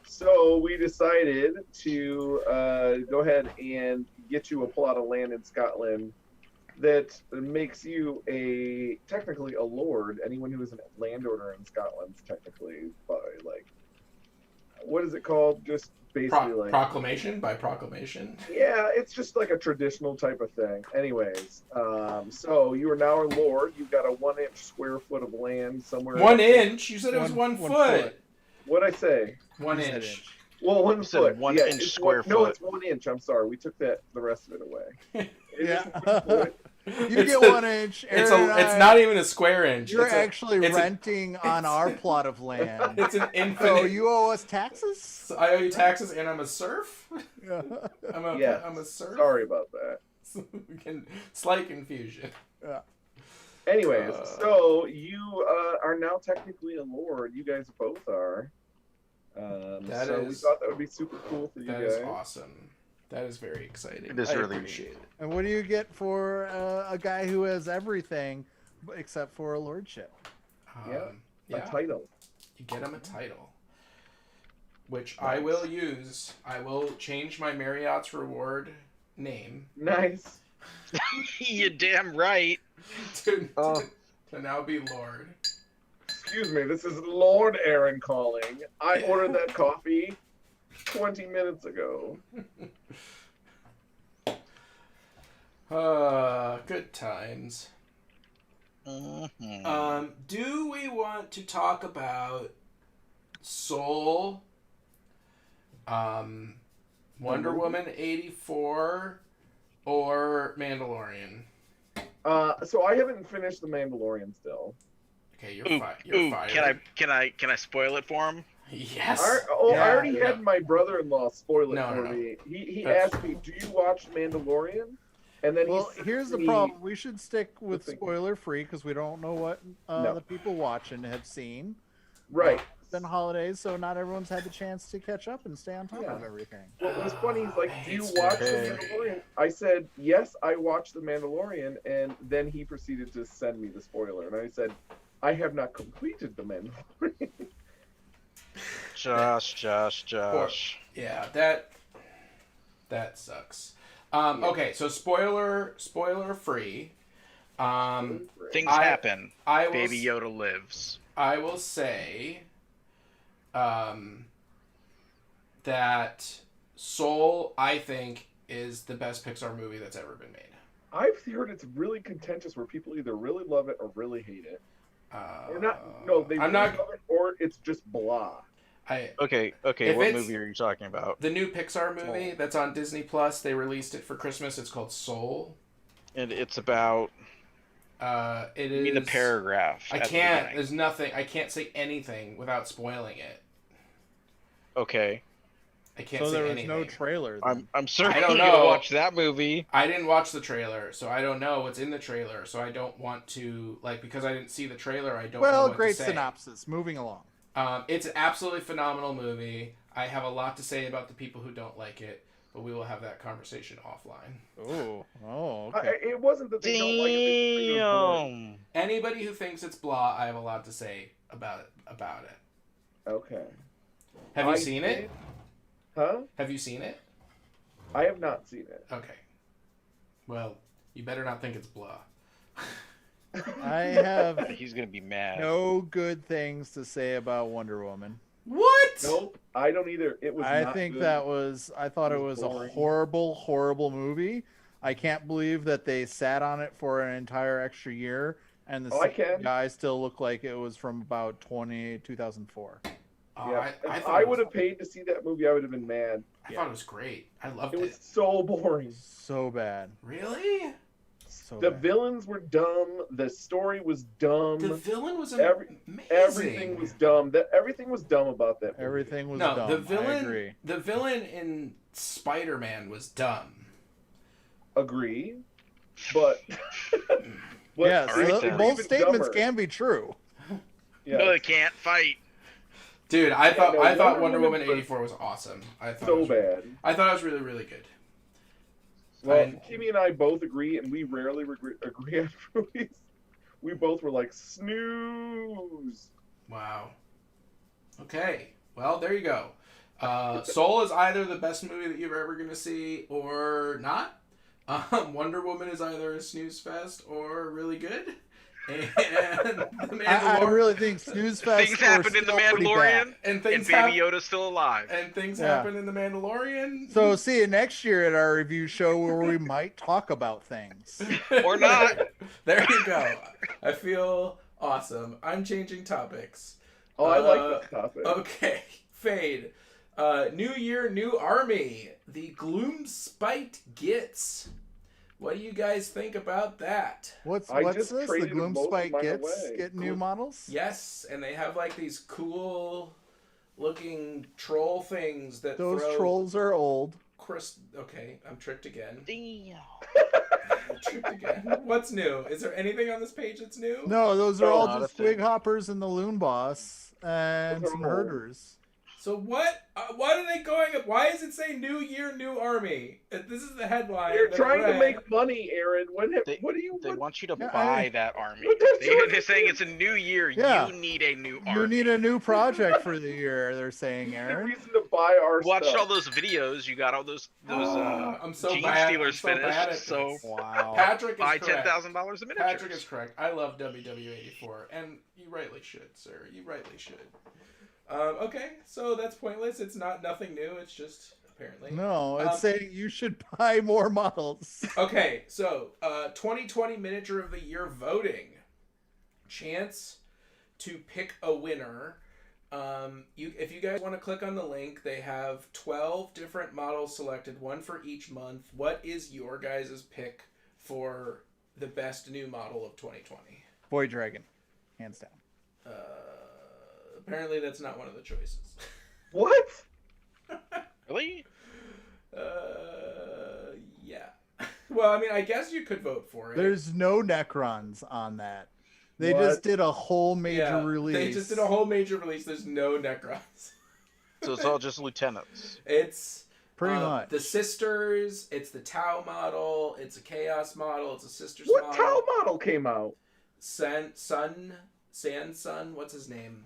So we decided to go ahead and get you a plot of land in Scotland that makes you technically a lord. Anyone who is a landowner in Scotland is technically what is it called? Just basically proclamation by proclamation. Yeah, it's just like a traditional type of thing. Anyways, so you are now a lord. You've got a 1 inch square foot of land somewhere. 1 inch? You said it was 1 foot. What'd I say? 1 inch. Well, 1 foot. 1 inch square foot. No, it's 1 inch. I'm sorry. We took the rest of it away. Yeah. You get 1 inch. It's not even a square inch. You're actually renting on our plot of land. It's an infinite. So you owe us taxes? So I owe you taxes, and I'm a serf. I'm a serf. Sorry about that. Slight confusion. Yeah. Anyways, so you are now technically a lord. You guys both are. We thought that would be super cool for you guys. That is awesome. That is very exciting. It is I really appreciate it. And what do you get for a guy who has everything except for a lordship? A title. You get him a title, which I will use. I will change my Marriott's Reward name. Nice. You damn right. To now be Lord. Excuse me, this is Lord Aaron calling. I ordered that coffee 20 minutes ago. Good times. Mm-hmm. Do we want to talk about Soul, Wonder Woman 84, or Mandalorian? So I haven't finished The Mandalorian still. Okay, you're fired. Can I spoil it for him? Yes. I already had my brother-in-law spoil it for me. He asked me, "Do you watch Mandalorian?" And then here's the problem. We should stick with spoiler-free because we don't know what the people watching have seen. Right. It's been holidays, so not everyone's had the chance to catch up and stay on top of everything. Well, it was funny. He's like, "Do you watch The Mandalorian?" I said, "Yes, I watched The Mandalorian," and then he proceeded to send me the spoiler, and I said, "I have not completed The Mandalorian." Josh. Yeah, that sucks. Okay, so spoiler free. Things happen. Baby Yoda lives. I will say that Soul, I think, is the best Pixar movie that's ever been made. I've heard it's really contentious where people either really love it or really hate it. Or not. No, they really love it or it's just blah. Okay. What movie are you talking about? The new Pixar movie that's on Disney Plus. They released it for Christmas. It's called Soul. And it's about. It is. You mean the paragraph? I can't. There's nothing. I can't say anything without spoiling it. Okay. I can't So say there was anything. no trailer. Then. I'm certain I don't you're gonna know. watch that movie. I didn't watch the trailer, so I don't know what's in the trailer. So I don't want to because I didn't see the trailer. I don't know Well, what great to say. synopsis. Moving along. It's an absolutely phenomenal movie. I have a lot to say about the people who don't like it, but we will have that conversation offline. Oh, okay. It wasn't that they don't like it. They just think it was boring. Damn. Anybody who thinks it's blah, I have a lot to say about it. Okay. Have you I seen it? did- Huh? Have you seen it? I have not seen it. Okay. Well, you better not think it's blah. I have He's gonna be mad. no good things to say about Wonder Woman. What? Nope, I don't either. It was. I not think good. I thought It it was was a boring. horrible movie. I can't believe that they sat on it for an entire extra year, and the Oh, I can. guys still look like it was from about 2004. Yeah. I If thought I it would was, have paid to see that movie, I would have been mad. I thought it was great. I loved It it. was so boring. So bad. Really? So The bad. villains were dumb. The story was dumb. The villain was Every- amazing. Everything was dumb. Everything was dumb about that movie. Everything was no, dumb. the I villain. agree. The villain in Spider-Man was dumb. Agree, but. Yes, All right, the- then. both Even statements dumber. can be true. Yeah. No, they can't fight. Dude, I thought no, I thought Wonder Wonder Woman Woman was 84 was awesome. I thought it So was, bad. I thought it was really, really good. Well, And- Kimmy and I both agree, and we rarely agree on movies. We both were like, snooze. Wow. Okay. Well, there you go. Soul is either the best movie that you're ever gonna see or not. Wonder Woman is either a snooze fest or really good. And the I Mandalorian really think Snooze Fest Things happen in The Mandalorian, and and things Baby happen Yoda's still alive. and things Yeah. happen in the Mandalorian. So see you next year at our review show where we might talk about things. Or not. There you go. I feel awesome. I'm changing topics. Oh, I like that topic. Okay, Fade. New year, new army. The Gloom Spite Gits. What do you guys think about that? What's I this? just The traded Gloom most of Spike mine gets away. get new Gloom- models? Yes, and they have like these cool looking troll things that Those throw trolls are old. Okay, I'm tricked again. Damn. I'm tricked again. What's new? Is there anything on this page that's new? No, those are No, all not just a thing. Twig Hoppers and the Loon Boss and Those are some old. herders. So what? What are they going? Why does it say New Year, New Army? This is the headline. They're that I trying to read. make money, Aaron. What do you They what- want you to Yeah, buy that army. But that's what They're it saying is. it's a new year. Yeah. You need a new You army. need a new project for the year, they're saying, Need a Aaron. reason to buy our Watched stuff. all those videos. You got all those I'm so Gene bad. Stealers I'm so bad at finished. So this. Wow. Patrick is buy correct. $10,000 a minute. Patrick is correct. I love WW84, and you rightly should, sir. You rightly should. Okay, so that's pointless. It's nothing new. It's just apparently. No, it's saying you should buy more models. Okay, so 2020 Miniature of the Year voting. Chance to pick a winner. If you guys want to click on the link, they have 12 different models selected, one for each month. What is your guys' pick for the best new model of 2020? Boy Dragon, hands down. Apparently that's not one of the choices. What? Really? Yeah. Well, I mean, I guess you could vote for it. There's no Necrons on that. They What? just did a whole major Yeah, release. They just did a whole major release. There's no Necrons. So it's all just lieutenants. It's Pretty much. the sisters. It's the Tau model. It's a Chaos model. It's a sisters What model. Tau model came out? Sun. What's his name?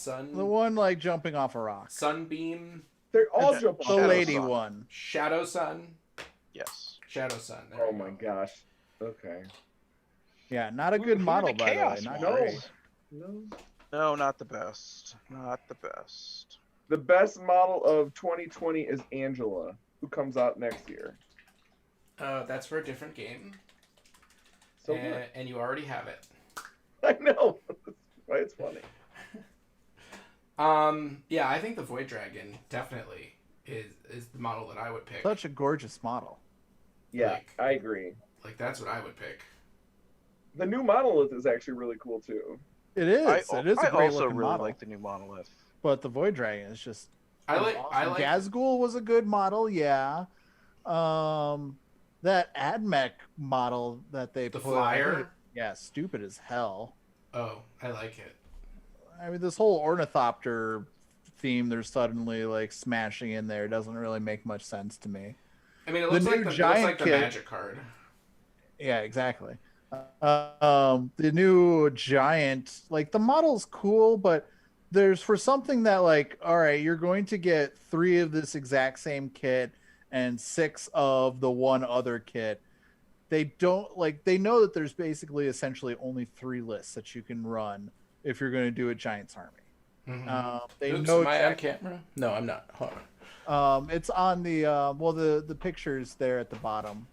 The one like jumping off a rock. Sunbeam. They're all The jumping. Shadow lady Sun. one. Shadow Sun. Yes. Shadow Sun. There Oh we my go. gosh. Okay. Yeah, not a Who- good who are model the by the way. Chaos Not No. great. No. No, not the best. Not the best. The best model of 2020 is Angela, who comes out next year. That's for a different game. So and you already have it. I know. That's why it's funny. Yeah, I think the Void Dragon definitely is the model that I would pick. Such a gorgeous model. Yeah, Like- I agree. Like that's what I would pick. The new monolith is actually really cool too. It is. I It is a great also looking really model. like the new monolith. But the Void Dragon is just I like Gazgul was a good model, yeah. That AdMech model that they the put, flyer. yeah, stupid as hell. Oh, I like it. I mean, this whole ornithopter theme they're suddenly like smashing in there doesn't really make much sense to me. I mean, it looks like the magic card. Yeah, exactly. The new giant, like the model's cool, but there's for something that like, all right, you're going to get 3 of this exact same kit and 6 of the one other kit. They don't like, they know that there's basically essentially only 3 lists that you can run if you're going to do a Giants Army. They Oops, know am I on camera? No, I'm not. Hold on. It's on the the pictures there at the bottom.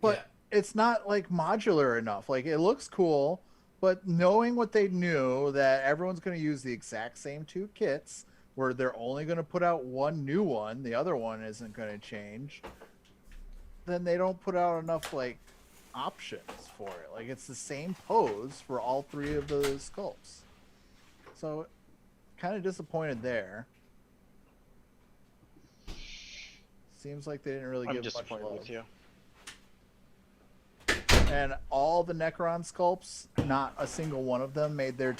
But it's not like modular enough. Like it looks cool, but knowing what they knew that everyone's going to use the exact same 2 kits, where they're only going to put out one new one, the other one isn't going to change. Then they don't put out enough like options for it. Like it's the same pose for all 3 of the sculpts. So kind of disappointed there. Seems like they didn't really give much love. With you. And all the Necron sculpts, not a single one of them made their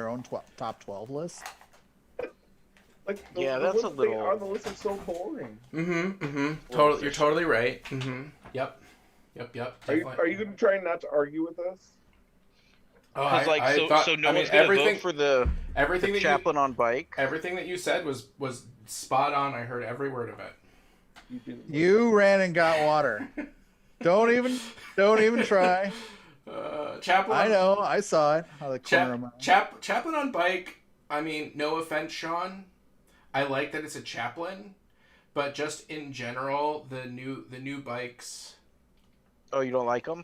own top 12 list. Like that's a little. On the list is so boring. Totally, you're totally right. Yep. Are you going to try not to argue with us? Oh, so no one's going to vote for the chaplain on bike. Everything that you said was spot on. I heard every word of it. You ran and got water. Don't even try. Chaplain. I know. I saw it. Out of the corner of my eye. Chaplain on bike. I mean, no offense, Sean. I like that it's a chaplain, but just in general, the new bikes. Oh, you don't like them?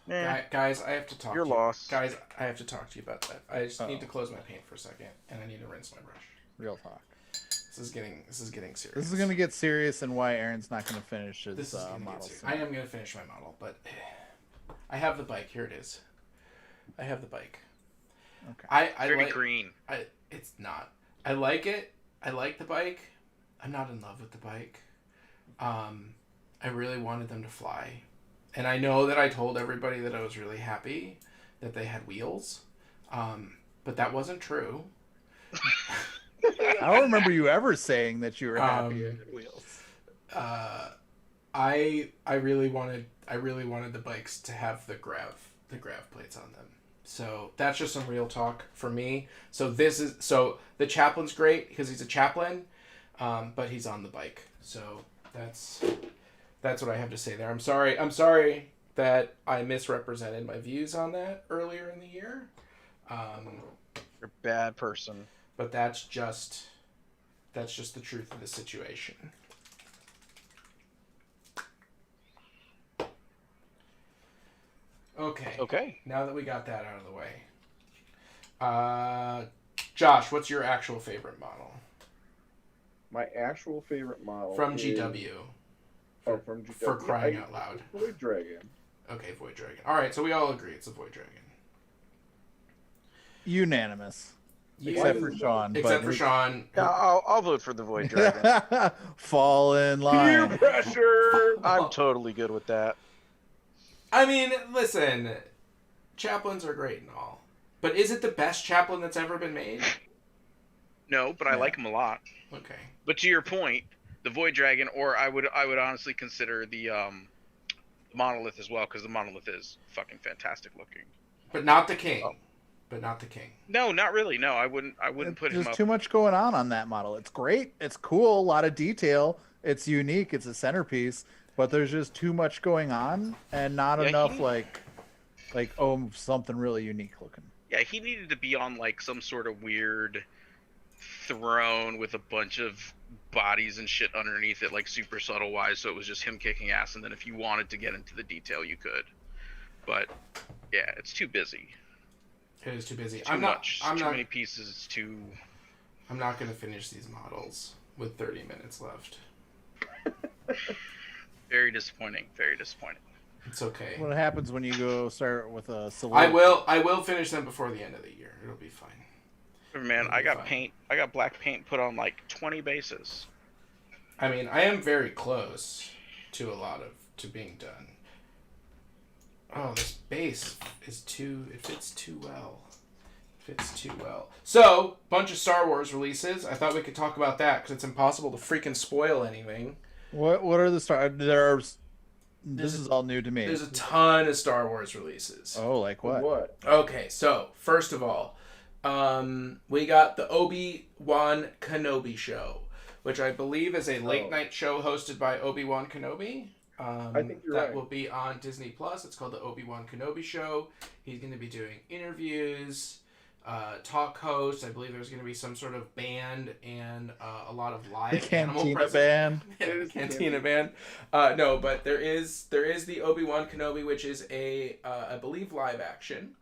Guys, I have to talk. You're lost. Guys, I have to talk to you about that. I just need to close my paint for a second, and I need to rinse my brush. Real talk. This is getting serious. This is gonna get serious, and why Aaron's not gonna finish his model. I am gonna finish my model, but I have the bike. Here it is. I have the bike. Okay. I very like, green. It's not. I like it. I like the bike. I'm not in love with the bike. I really wanted them to fly, and I know that I told everybody that I was really happy that they had wheels, but that wasn't true. I don't remember you ever saying that you were happy with wheels. I really wanted the bikes to have the grav plates on them. So that's just some real talk for me. So the chaplain's great because he's a chaplain, but he's on the bike. So that's what I have to say there. I'm sorry that I misrepresented my views on that earlier in the year. You're a bad person. But that's just the truth of the situation. Okay. Now that we got that out of the way. Josh, what's your actual favorite model? My actual favorite model from GW. From GW. For crying out loud. Void Dragon. Okay, Void Dragon. Alright, so we all agree it's a Void Dragon. Unanimous. Except for Sean. Yeah, I'll vote for the Void Dragon. Fall in line. Peer pressure! I'm totally good with that. I mean, listen, chaplains are great and all, but is it the best chaplain that's ever been made? No, but I like him a lot. Okay. But to your point, the Void Dragon, or I would honestly consider the Monolith as well, because the Monolith is fucking fantastic looking. But not the King. Oh. But not the King. No, not really. No, I wouldn't put him up. There's too much going on that model. It's great. It's cool. A lot of detail. It's unique. It's a centerpiece. But there's just too much going on and not enough something really unique looking. Yeah, he needed to be on like some sort of weird throne with a bunch of bodies and shit underneath it, like super subtle wise, so it was just him kicking ass, and then if you wanted to get into the detail you could. But yeah, it's too busy. It is too busy. Too many pieces. I'm not going to finish these models with 30 minutes left. Very disappointing. Very disappointing. It's okay. What happens when you go start with a salute? I will finish them before the end of the year. It'll be fine. Man, It'll I be got fun. paint. I got black paint put on like 20 bases. I mean, I am very close to being done. Oh, this base is it fits too well. So, bunch of Star Wars releases. I thought we could talk about that because it's impossible to freaking spoil anything. What are the Star? This is all new to me. There's a ton of Star Wars releases. Oh, like what? What? Okay, so first of all, we got the Obi-Wan Kenobi show, which I believe is a late night show hosted by Obi-Wan Kenobi. I think you're that right. will be on Disney Plus. It's called the Obi-Wan Kenobi Show. He's going to be doing interviews, talk host. I believe there's going to be some sort of band and a lot of live The animal Cantina present. Band. Yeah, the Cantina Band. No, but there is the Obi-Wan Kenobi, which is I believe live action.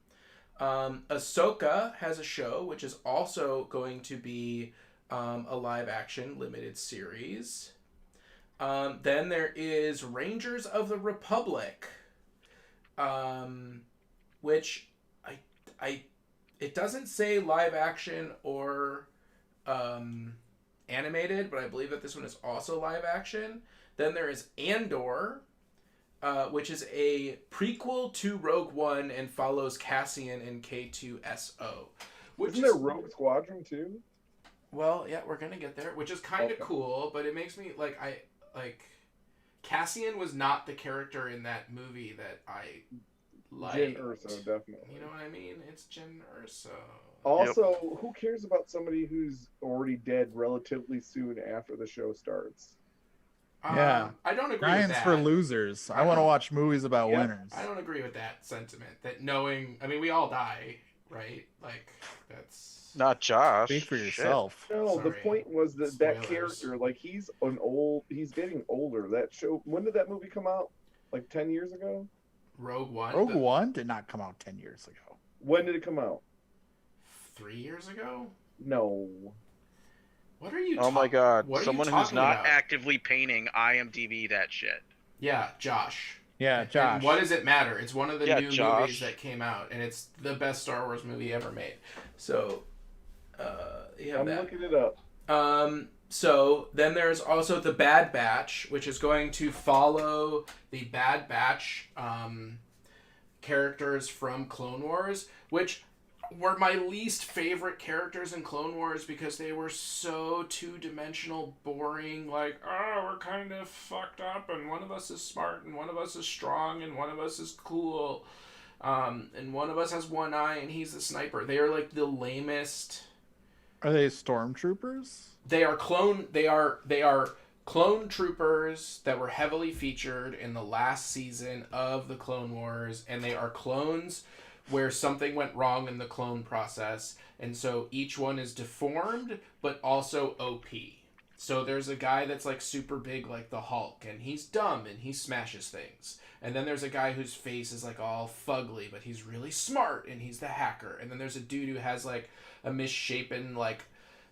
Ahsoka has a show, which is also going to be a live action limited series. Then there is Rangers of the Republic, which it doesn't say live action or animated, but I believe that this one is also live action. Then there is Andor, which is a prequel to Rogue One and follows Cassian and K2SO. Isn't there Rogue Squadron too? Well, yeah, we're gonna get there, which is kind of cool, but it makes me Cassian was not the character in that movie that I liked. Jyn Erso, definitely. You know what I mean? It's Jyn Erso. Also, who cares about somebody who's already dead relatively soon after the show starts? Yeah. I don't agree Science with that. for losers. I want to watch movies about winners. I don't agree with that sentiment. That knowing, I mean, we all die, right? Like, that's... Not Josh. Speak for Shit. yourself. No, Sorry. the point was that Spoilers. character, like, he's getting older. That show, when did that movie come out? Like 10 years ago? Rogue One? Rogue One did not come out 10 years ago. When did it come out? 3 years ago? No. What are you Oh my god. What are you Someone who's talking not about? actively painting IMDb that shit. Yeah, Josh. Yeah, And Josh. what does it matter? It's one of the new Josh. movies that came out, and it's the best Star Wars movie ever made. So, you have I'm that. looking it up. So then there's also the Bad Batch, which is going to follow the Bad Batch characters from Clone Wars, which were my least favorite characters in Clone Wars because they were so two-dimensional, boring, like, oh, we're kind of fucked up, and one of us is smart, and one of us is strong, and one of us is cool, and one of us has one eye, and he's the sniper. They are, like, the lamest... Are they stormtroopers? They are clone troopers that were heavily featured in the last season of the Clone Wars, and they are clones where something went wrong in the clone process, and so each one is deformed but also OP. So there's a guy that's like super big like the Hulk, and he's dumb and he smashes things. And then there's a guy whose face is like all fugly, but he's really smart and he's the hacker. And then there's a dude who has like a misshapen like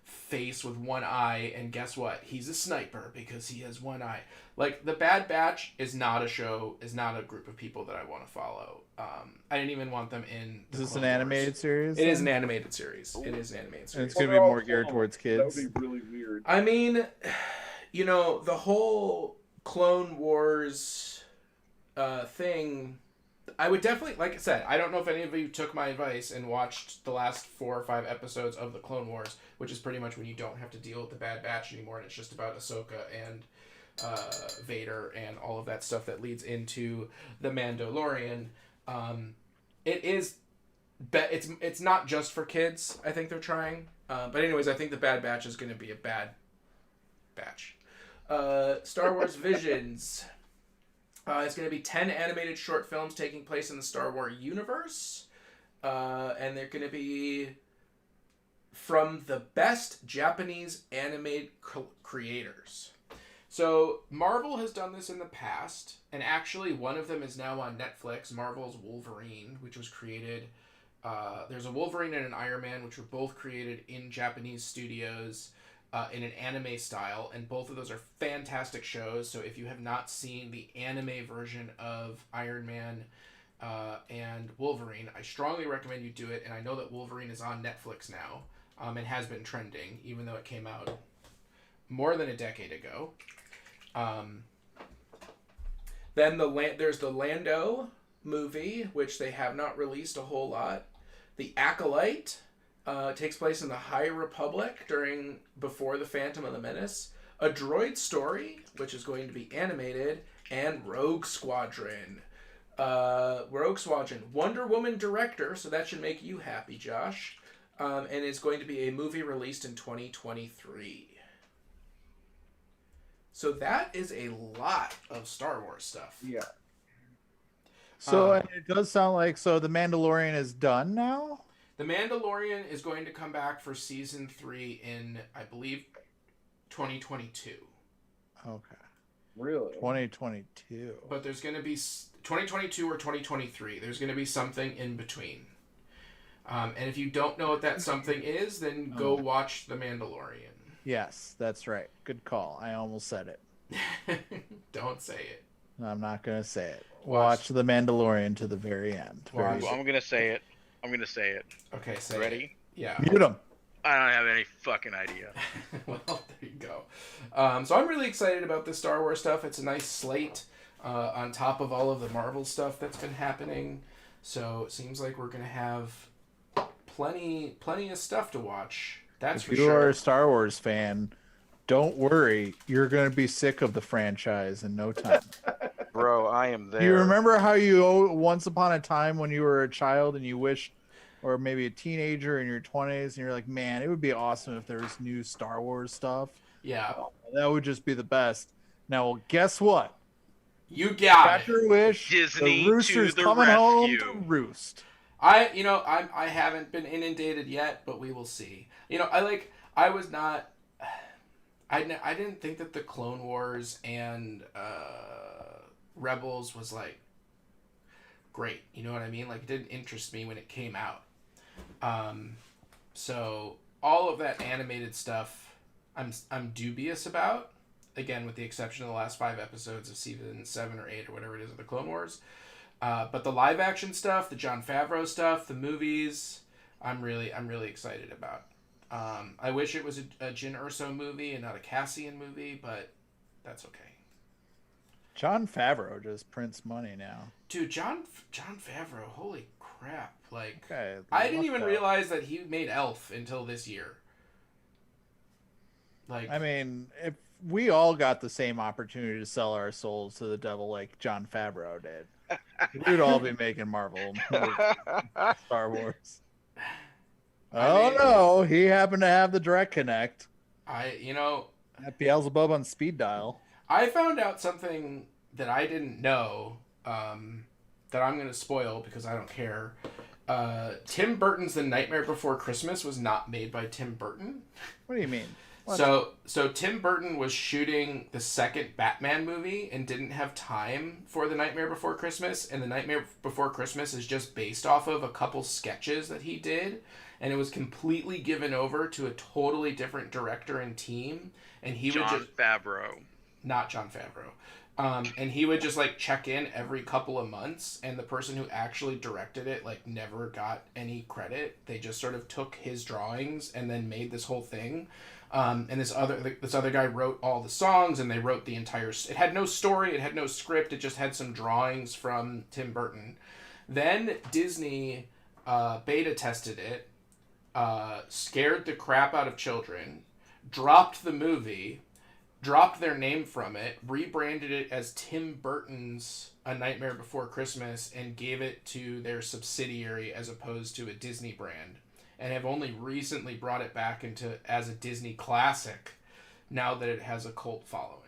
face with one eye, and guess what? He's a sniper because he has one eye. Like, the Bad Batch is not a show, is not a group of people that I want to follow. I didn't even want them in the Is this Clone an Wars. animated series? It is an animated series. It is an animated And series. it's going to Well, be they're more all geared clones. towards That kids. would be really weird. I mean, you know, the whole Clone Wars thing, I would definitely, like I said, I don't know if any of you took my advice and watched the last 4 or 5 episodes of the Clone Wars, which is pretty much when you don't have to deal with the Bad Batch anymore, and it's just about Ahsoka and Vader and all of that stuff that leads into the Mandalorian. It's not just for kids. I think they're trying, but anyways, I think the Bad Batch is going to be a bad batch. Star Wars Visions. It's going to be 10 animated short films taking place in the Star Wars universe, and they're going to be from the best Japanese animated creators. So Marvel has done this in the past, and actually one of them is now on Netflix, Marvel's Wolverine, which was created... there's a Wolverine and an Iron Man, which were both created in Japanese studios in an anime style, and both of those are fantastic shows. So if you have not seen the anime version of Iron Man and Wolverine, I strongly recommend you do it, and I know that Wolverine is on Netflix now. It has been trending, even though it came out more than a decade ago. Then there's the Lando movie, which they have not released a whole lot. The Acolyte takes place in the High Republic before the Phantom of the Menace. A Droid Story, which is going to be animated, and Rogue Squadron. Wonder Woman director, so that should make you happy, Josh. And it's going to be a movie released in 2023. So that is a lot of Star Wars stuff. Yeah. So and it does sound like The Mandalorian is done now? The Mandalorian is going to come back for season 3 in, I believe, 2022. Okay. Really? 2022. But there's going to be 2022 or 2023. There's going to be something in between. And if you don't know what that something is, then go watch The Mandalorian. Yes, that's right. Good call. I almost said it. Don't say it. I'm not going to say it. Watch The Mandalorian to the very end. Well, I'm going to say it. Okay, say Ready? it. Yeah. Mute him. I don't have any fucking idea. Well, there you go. So I'm really excited about this Star Wars stuff. It's a nice slate on top of all of the Marvel stuff that's been happening. So it seems like we're going to have plenty of stuff to watch. That's for If you sure. are a Star Wars fan, don't worry. You're going to be sick of the franchise in no time. Bro, I am there. You remember how once upon a time when you were a child and you wished, or maybe a teenager in your 20s, and you're like, man, it would be awesome if there was new Star Wars stuff. Yeah. Oh, that would just be the best. Now, well, guess what? You got Got it. your wish. Disney the rooster's to the coming home rescue. to roost. I haven't been inundated yet, but we will see. I didn't think that the Clone Wars and Rebels was like great. You know what I mean? Like, it didn't interest me when it came out. So all of that animated stuff, I'm dubious about. Again, with the exception of the last 5 episodes of season 7 or 8 or whatever it is of the Clone Wars. But the live action stuff, the Jon Favreau stuff, the movies, I'm really excited about. I wish it was a Jyn Erso movie and not a Cassian movie, but that's okay. Jon Favreau just prints money now. Dude, Jon Favreau, holy crap! Like, Okay, I didn't even realize that he made Elf until this year. Like, I mean, if we all got the same opportunity to sell our souls to the devil like Jon Favreau did, we'd all be making Marvel movies, Star Wars. No, he happened to have the direct connect. At Beelzebub on speed dial. I found out something that I didn't know, that I'm going to spoil because I don't care. Tim Burton's The Nightmare Before Christmas was not made by Tim Burton. What do you mean? What? So Tim Burton was shooting the second Batman movie and didn't have time for The Nightmare Before Christmas, and The Nightmare Before Christmas is just based off of a couple sketches that he did, and it was completely given over to a totally different director and team, and he would just... Favreau. Not Jon Favreau. And he would just like check in every couple of months, and the person who actually directed it like never got any credit. They just sort of took his drawings and then made this whole thing. And this other guy wrote all the songs, and they wrote the entire... It had no story, it had no script, it just had some drawings from Tim Burton. Then Disney beta tested it, scared the crap out of children, dropped the movie, dropped their name from it, rebranded it as Tim Burton's A Nightmare Before Christmas, and gave it to their subsidiary as opposed to a Disney brand, and have only recently brought it back into as a Disney classic now that it has a cult following.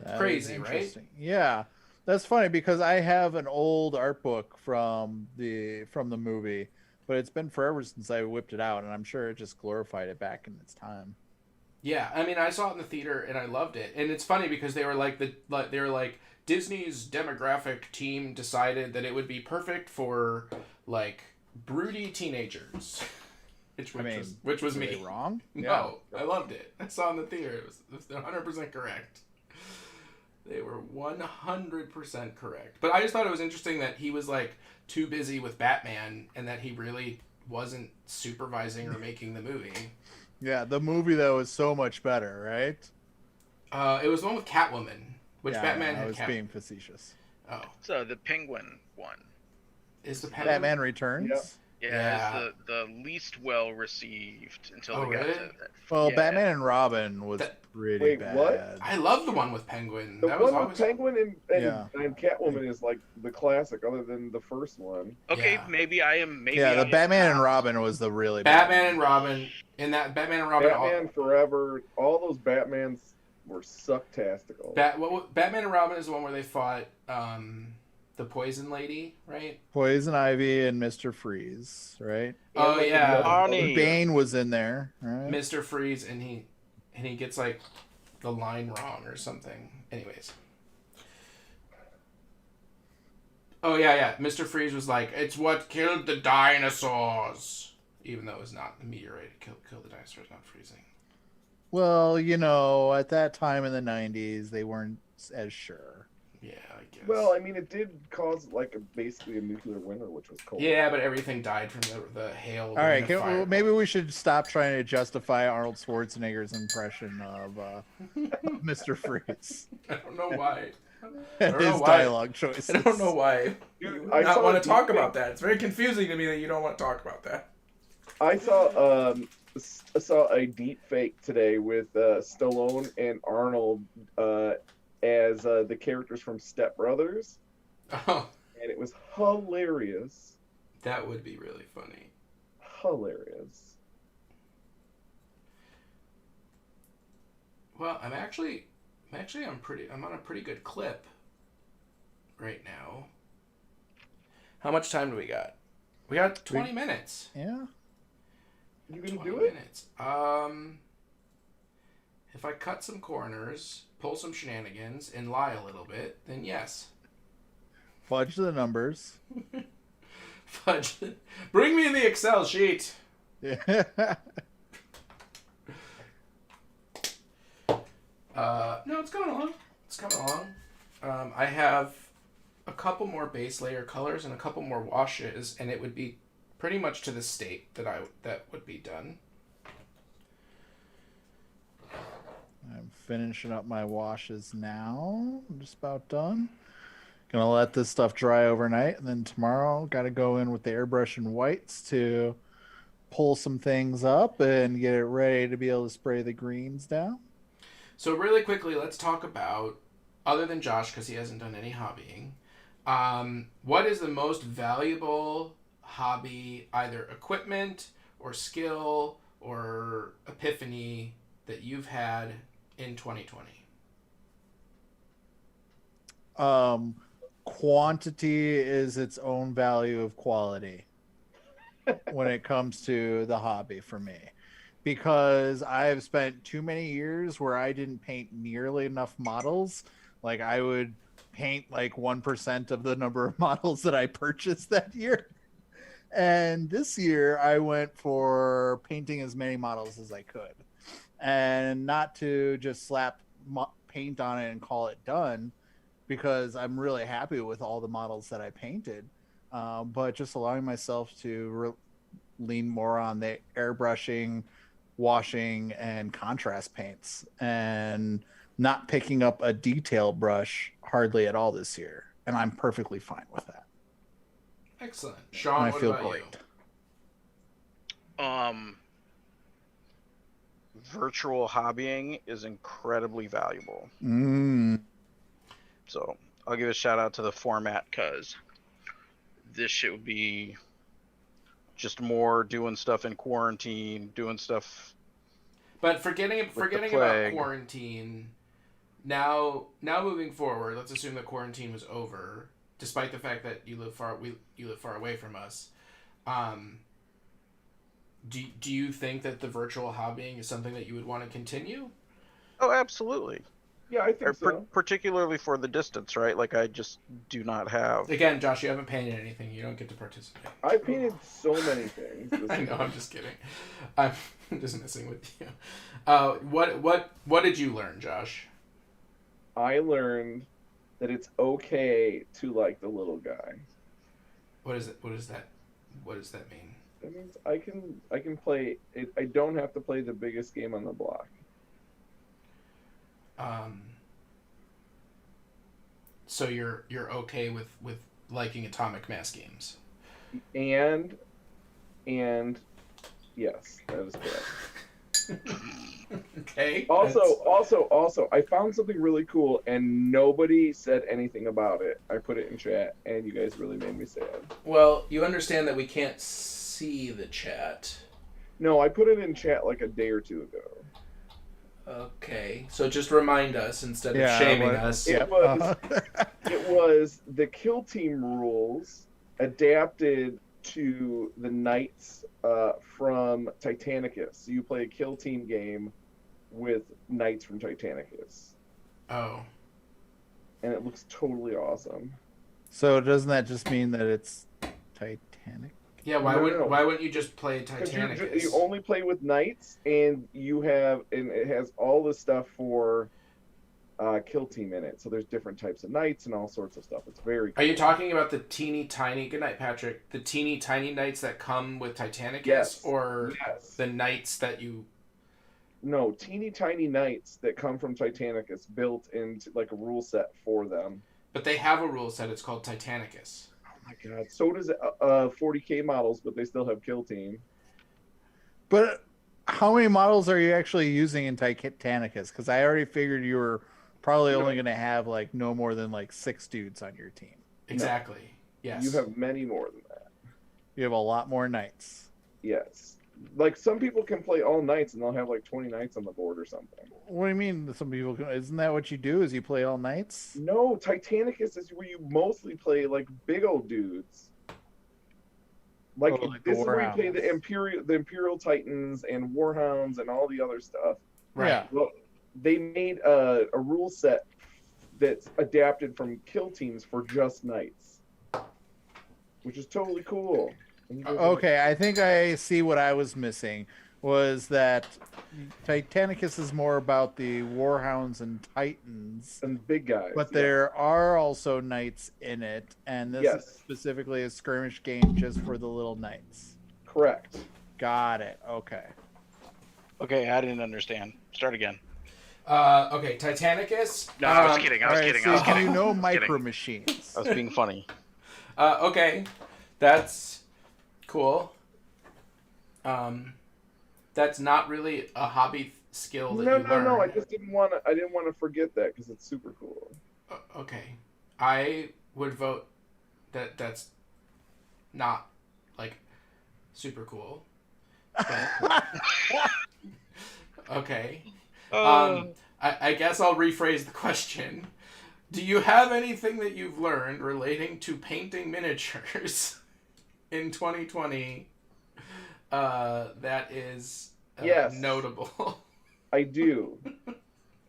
That Crazy, is right? interesting. Yeah. That's funny because I have an old art book from the movie, but it's been forever since I whipped it out, and I'm sure it just glorified it back in its time. Yeah, I mean, I saw it in the theater and I loved it. And it's funny because they were like Disney's demographic team decided that it would be perfect for like broody teenagers, which was Were me. they wrong? No, I loved it. I saw it in the theater. It was 100% correct. They were 100% correct. But I just thought it was interesting that he was like too busy with Batman, and that he really wasn't supervising or making the movie. Yeah, the movie though is so much better, right? It was the one with Catwoman, which Yeah, Batman I had was being facetious. Oh, So the Penguin one. is the Penguin? Batman Returns. Yep. Yeah, is the least well received until Oh, they got really? to that. Well, yeah. Batman and Robin was pretty Wait, bad. what? I love the one with Penguin. The That was one always with Penguin and, Yeah. and Catwoman is like the classic, other than the first one. Okay, Yeah. maybe I am. Maybe Yeah, I the am Batman and not. Robin was the really bad Batman one. and Robin. In that Batman and Robin, Batman Forever, all those Batmans were sucktastical. Batman and Robin is the one where they fought the Poison Lady, right? Poison Ivy and Mr. Freeze, right? Oh, like, yeah. Arnie. Bane was in there, right? Mr. Freeze, and he gets like the line wrong or something. Anyways. Oh yeah. Mr. Freeze was like, "It's what killed the dinosaurs," even though it was not the meteorite. It killed the dinosaurs, not freezing. Well, you know, at that time in the 90s, they weren't as sure. Yeah, I guess. Well, I mean, it did cause like basically a nuclear winter, which was cold. Yeah, but everything died from the hail. All right, and the fire. well, maybe we should stop trying to justify Arnold Schwarzenegger's impression of Mr. Freeze. I don't know why. And don't know his why. dialogue choices. I don't know why Dude, you I not saw want a to talk deep about that. It's very confusing to me that you don't want to talk about that. I saw a deep fake today with Stallone and Arnold as the characters from Step Brothers, Oh, and it was hilarious. that would be really funny. Hilarious. Well, I'm on a pretty good clip right now. How much time do we got? We got 20 minutes. Yeah. You can 20 do it. minutes. If I cut some corners, pull some shenanigans, and lie a little bit, then yes. Fudge the numbers. Fudge. Bring me the Excel sheet. Yeah. No, it's coming along. It's coming along. I have a couple more base layer colors and a couple more washes, and it would be pretty much to the state that would be done. I'm finishing up my washes now. I'm just about done. Gonna let this stuff dry overnight, and then tomorrow gotta go in with the airbrush and whites to pull some things up and get it ready to be able to spray the greens down. So really quickly, let's talk about, other than Josh, because he hasn't done any hobbying, what is the most valuable hobby, either equipment or skill or epiphany, that you've had in 2020? Quantity is its own value of quality when it comes to the hobby for me, because I've spent too many years where I didn't paint nearly enough models. Like I would paint like 1% of the number of models that I purchased that year. And this year I went for painting as many models as I could, and not to just slap paint on it and call it done, because I'm really happy with all the models that I painted, but just allowing myself to lean more on the airbrushing, washing, and contrast paints, and not picking up a detail brush hardly at all this year. And I'm perfectly fine with that. Excellent. Sean, And I what feel about great. you? Virtual hobbying is incredibly valuable. So I'll give a shout out to the format, because this shit would be just more doing stuff in quarantine, doing stuff. But forgetting about plague. quarantine, now moving forward, let's assume that quarantine was over, despite the fact that you live far away from us. Do you think that the virtual hobbying is something that you would want to continue? Oh, absolutely. Yeah, I think so. Particularly for the distance, right? Like I just do not have. Again, Josh, you haven't painted anything. You don't get to participate. I painted so many things. I know. I'm just kidding. I'm just messing with you. What did you learn, Josh? I learned that it's okay to like the little guy. What is it? What does that mean? That means I can play it. I don't have to play the biggest game on the block. So you're okay with liking atomic mass games. And yes, that is correct. Okay. Also, I found something really cool, and nobody said anything about it. I put it in chat, and you guys really made me sad. Well, you understand that we can't see the chat. No, I put it in chat like a day or two ago. Okay, so just remind us instead of shaming us. It was the Kill Team rules adapted to the Knights from Titanicus. So you play a Kill Team game with Knights from Titanicus. Oh. And it looks totally awesome. So doesn't that just mean that it's Titanic? Yeah, why wouldn't you just play Titanicus? You only play with Knights, and it has all the stuff for Kill Team in it. So there's different types of Knights and all sorts of stuff. It's very cool. Are you talking about the teeny tiny, good night Patrick, the teeny tiny Knights that come with Titanicus? Yes. Or the Knights that you... No, teeny tiny Knights that come from Titanicus built into like a rule set for them. But they have a rule set, it's called Titanicus. Oh my god, so does 40k models, but they still have Kill Team. But how many models are you actually using in Titanicus? Because I already figured you were probably only going to have like no more than like 6 dudes on your team. Exactly. No. Yes. You have many more than that. You have a lot more Knights. Yes. Like some people can play all Knights and they'll have like 20 Knights on the board or something. What do you mean? Some people isn't that what you do? Is you play all Knights? No, Titanicus is where you mostly play like big old dudes. Like this is where you play the Imperial Titans and Warhounds and all the other stuff. Right. Yeah. Well, they made a rule set that's adapted from Kill Teams for just Knights, which is totally cool. Okay, I think I see what I was missing was that Titanicus is more about the Warhounds and Titans and big guys, but there are also Knights in it, and this is specifically a skirmish game just for the little Knights. Correct. Got it. Okay. Okay, I didn't understand. Start again. Okay, Titanicus. No, I was kidding. I was kidding. I was kidding. You know Micro Machines. I was being funny. Okay, that's cool. That's not really a hobby skill that you learn. No. I just didn't want to forget that because it's super cool. Okay, I would vote that's not like super cool. But, okay. I guess I'll rephrase the question. Do you have anything that you've learned relating to painting miniatures in 2020 that is notable? I do.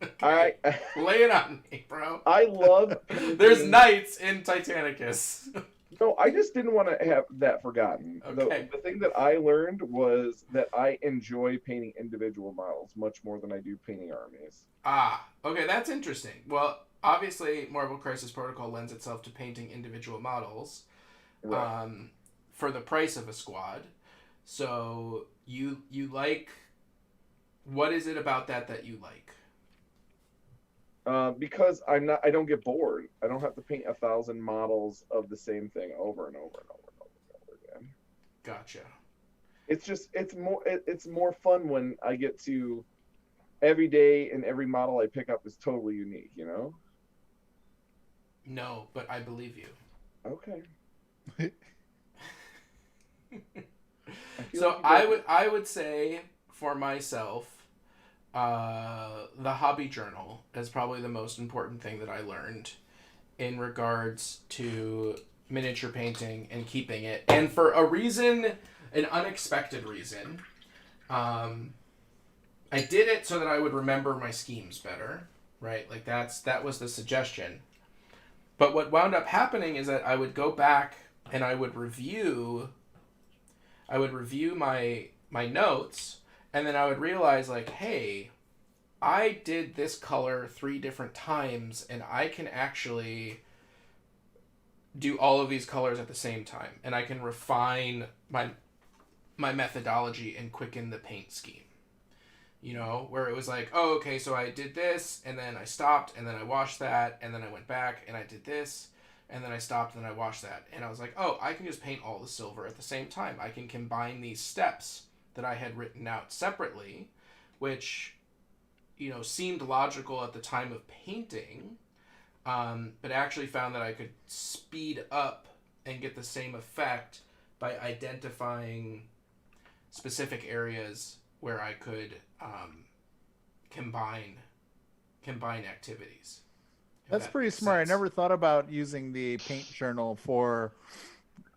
Okay. Lay it on me, bro. I love There's Knights in Titanicus. No, I just didn't want to have that forgotten. Okay. The thing that I learned was that I enjoy painting individual models much more than I do painting armies. Okay, that's interesting. Well, obviously, Marvel Crisis Protocol lends itself to painting individual models for the price of a squad. So you like, what is it about that you like? Because I don't get bored. I don't have to paint 1,000 models of the same thing over and over and over and over and over again. Gotcha. It's more fun when I get to every day and every model I pick up is totally unique, you know? No, but I believe you. Okay. So I would say for myself, the hobby journal is probably the most important thing that I learned in regards to miniature painting and keeping it. And for an unexpected reason, I did it so that I would remember my schemes better, right? Like that was the suggestion. But what wound up happening is that I would go back and I would review my notes. And then I would realize, like, hey, I did this color 3 different times, and I can actually do all of these colors at the same time. And I can refine my methodology and quicken the paint scheme. You know, where it was like, oh, okay, so I did this, and then I stopped, and then I washed that, and then I went back, and I did this, and then I stopped, and then I washed that. And I was like, oh, I can just paint all the silver at the same time. I can combine these steps that I had written out separately, which, you know, seemed logical at the time of painting, but actually found that I could speed up and get the same effect by identifying specific areas where I could combine activities. That's pretty smart. Sense. I never thought about using the paint journal for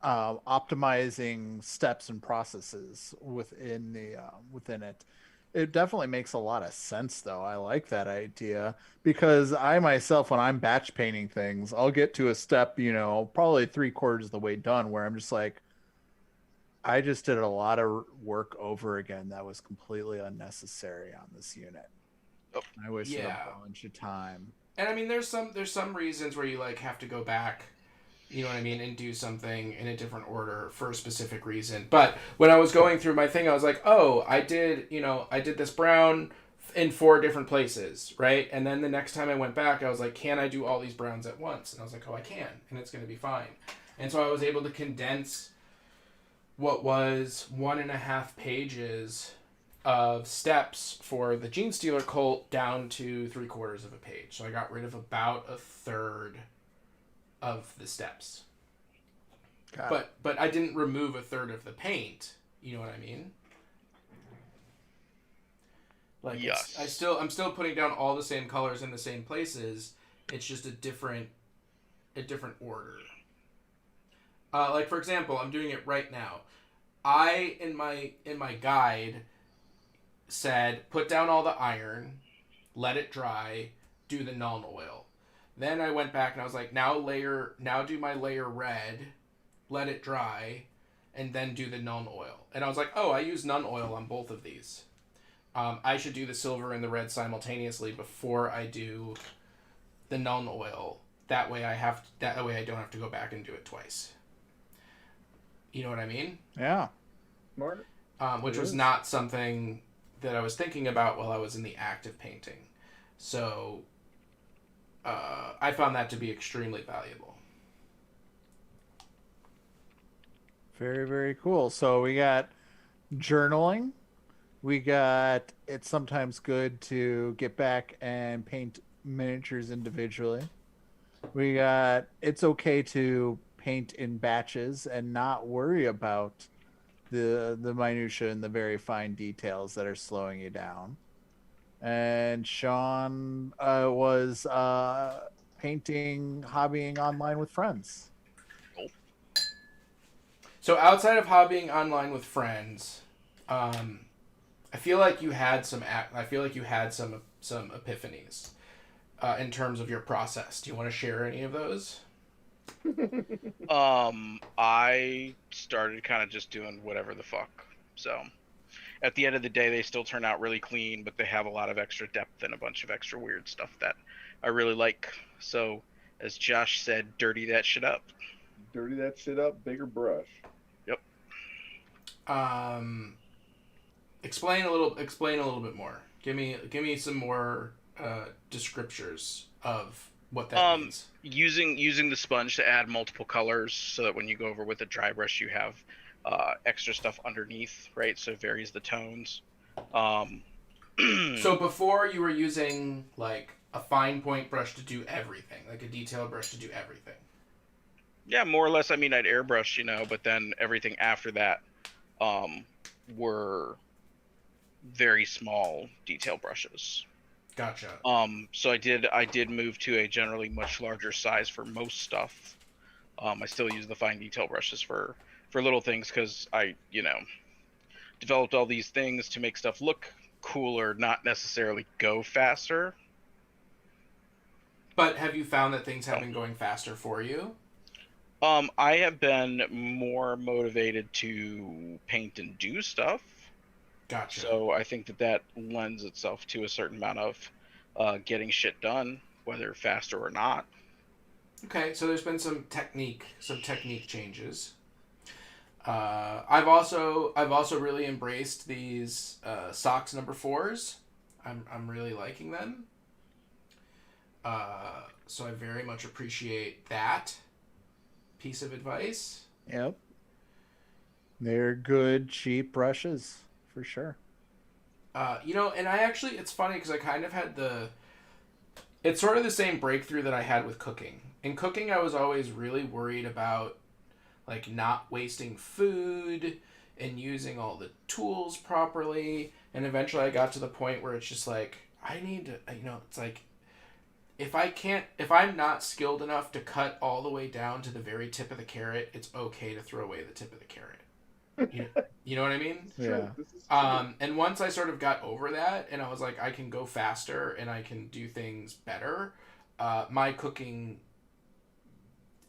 optimizing steps and processes within it. It definitely makes a lot of sense, though. I like that idea because I myself, when I'm batch painting things, I'll get to a step, you know, probably 3/4 of the way done, where I'm just like, I just did a lot of work over again that was completely unnecessary on this unit. Oh. I wasted a bunch of time. And I mean, there's some reasons where you like have to go back, you know what I mean, and do something in a different order for a specific reason. But when I was going through my thing, I was like, oh, I did this brown in 4 different places, right? And then the next time I went back, I was like, can I do all these browns at once? And I was like, oh, I can, and it's going to be fine. And so I was able to condense what was 1.5 pages of steps for the Gene Stealer cult down to 3/4 of a page. So I got rid of about 1/3 of the steps. But I didn't remove 1/3 of the paint. You know what I mean? Like, yes. I'm still putting down all the same colors in the same places. It's just a different order. Like, for example, I'm doing it right now. I in my guide said put down all the iron, let it dry, do the Nuln Oil. Then I went back and I was like, now do my layer red, let it dry, and then do the Nuln Oil. And I was like, oh, I use Nuln Oil on both of these. I should do the silver and the red simultaneously before I do the Nuln Oil. That way I don't have to go back and do it twice. You know what I mean? Yeah. Smart. Which was not something that I was thinking about while I was in the act of painting. So I found that to be extremely valuable. Very, very cool. So we got journaling. We got it's sometimes good to get back and paint miniatures individually. We got it's okay to paint in batches and not worry about the minutia and the very fine details that are slowing you down. And Sean was painting, hobbying online with friends. So outside of hobbying online with friends, I feel like you had some epiphanies in terms of your process. Do you want to share any of those? I started kind of just doing whatever the fuck. So at the end of the day, they still turn out really clean, but they have a lot of extra depth and a bunch of extra weird stuff that I really like. So as Josh said, dirty that shit up. Dirty that shit up, bigger brush. Yep. Explain a little bit more. Give me some more descriptors of what that means. Using the sponge to add multiple colors so that when you go over with a dry brush, you have extra stuff underneath, right? So it varies the tones. So before you were using like a fine point brush to do everything, like a detail brush to do everything. Yeah, more or less. I mean, I'd airbrush, but then everything after that were very small detail brushes. Gotcha. So I did move to a generally much larger size for most stuff. I still use the fine detail brushes for little things because I, developed all these things to make stuff look cooler, not necessarily go faster. But have you found that things have been going faster for you? I have been more motivated to paint and do stuff. Gotcha. So I think that lends itself to a certain amount of getting shit done, whether faster or not. Okay, so there's been some technique changes. I've also really embraced these socks number 4s. I'm really liking them. So I very much appreciate that piece of advice. Yep. They're good, cheap brushes, for sure. And I actually, it's funny because I kind of had it's sort of the same breakthrough that I had with cooking. In cooking, I was always really worried about, like, not wasting food and using all the tools properly. And eventually I got to the point where it's just like, I need to, it's like, if I'm not skilled enough to cut all the way down to the very tip of the carrot, it's okay to throw away the tip of the carrot. You know what I mean? Yeah. And once I sort of got over that, and I was like, I can go faster and I can do things better, my cooking,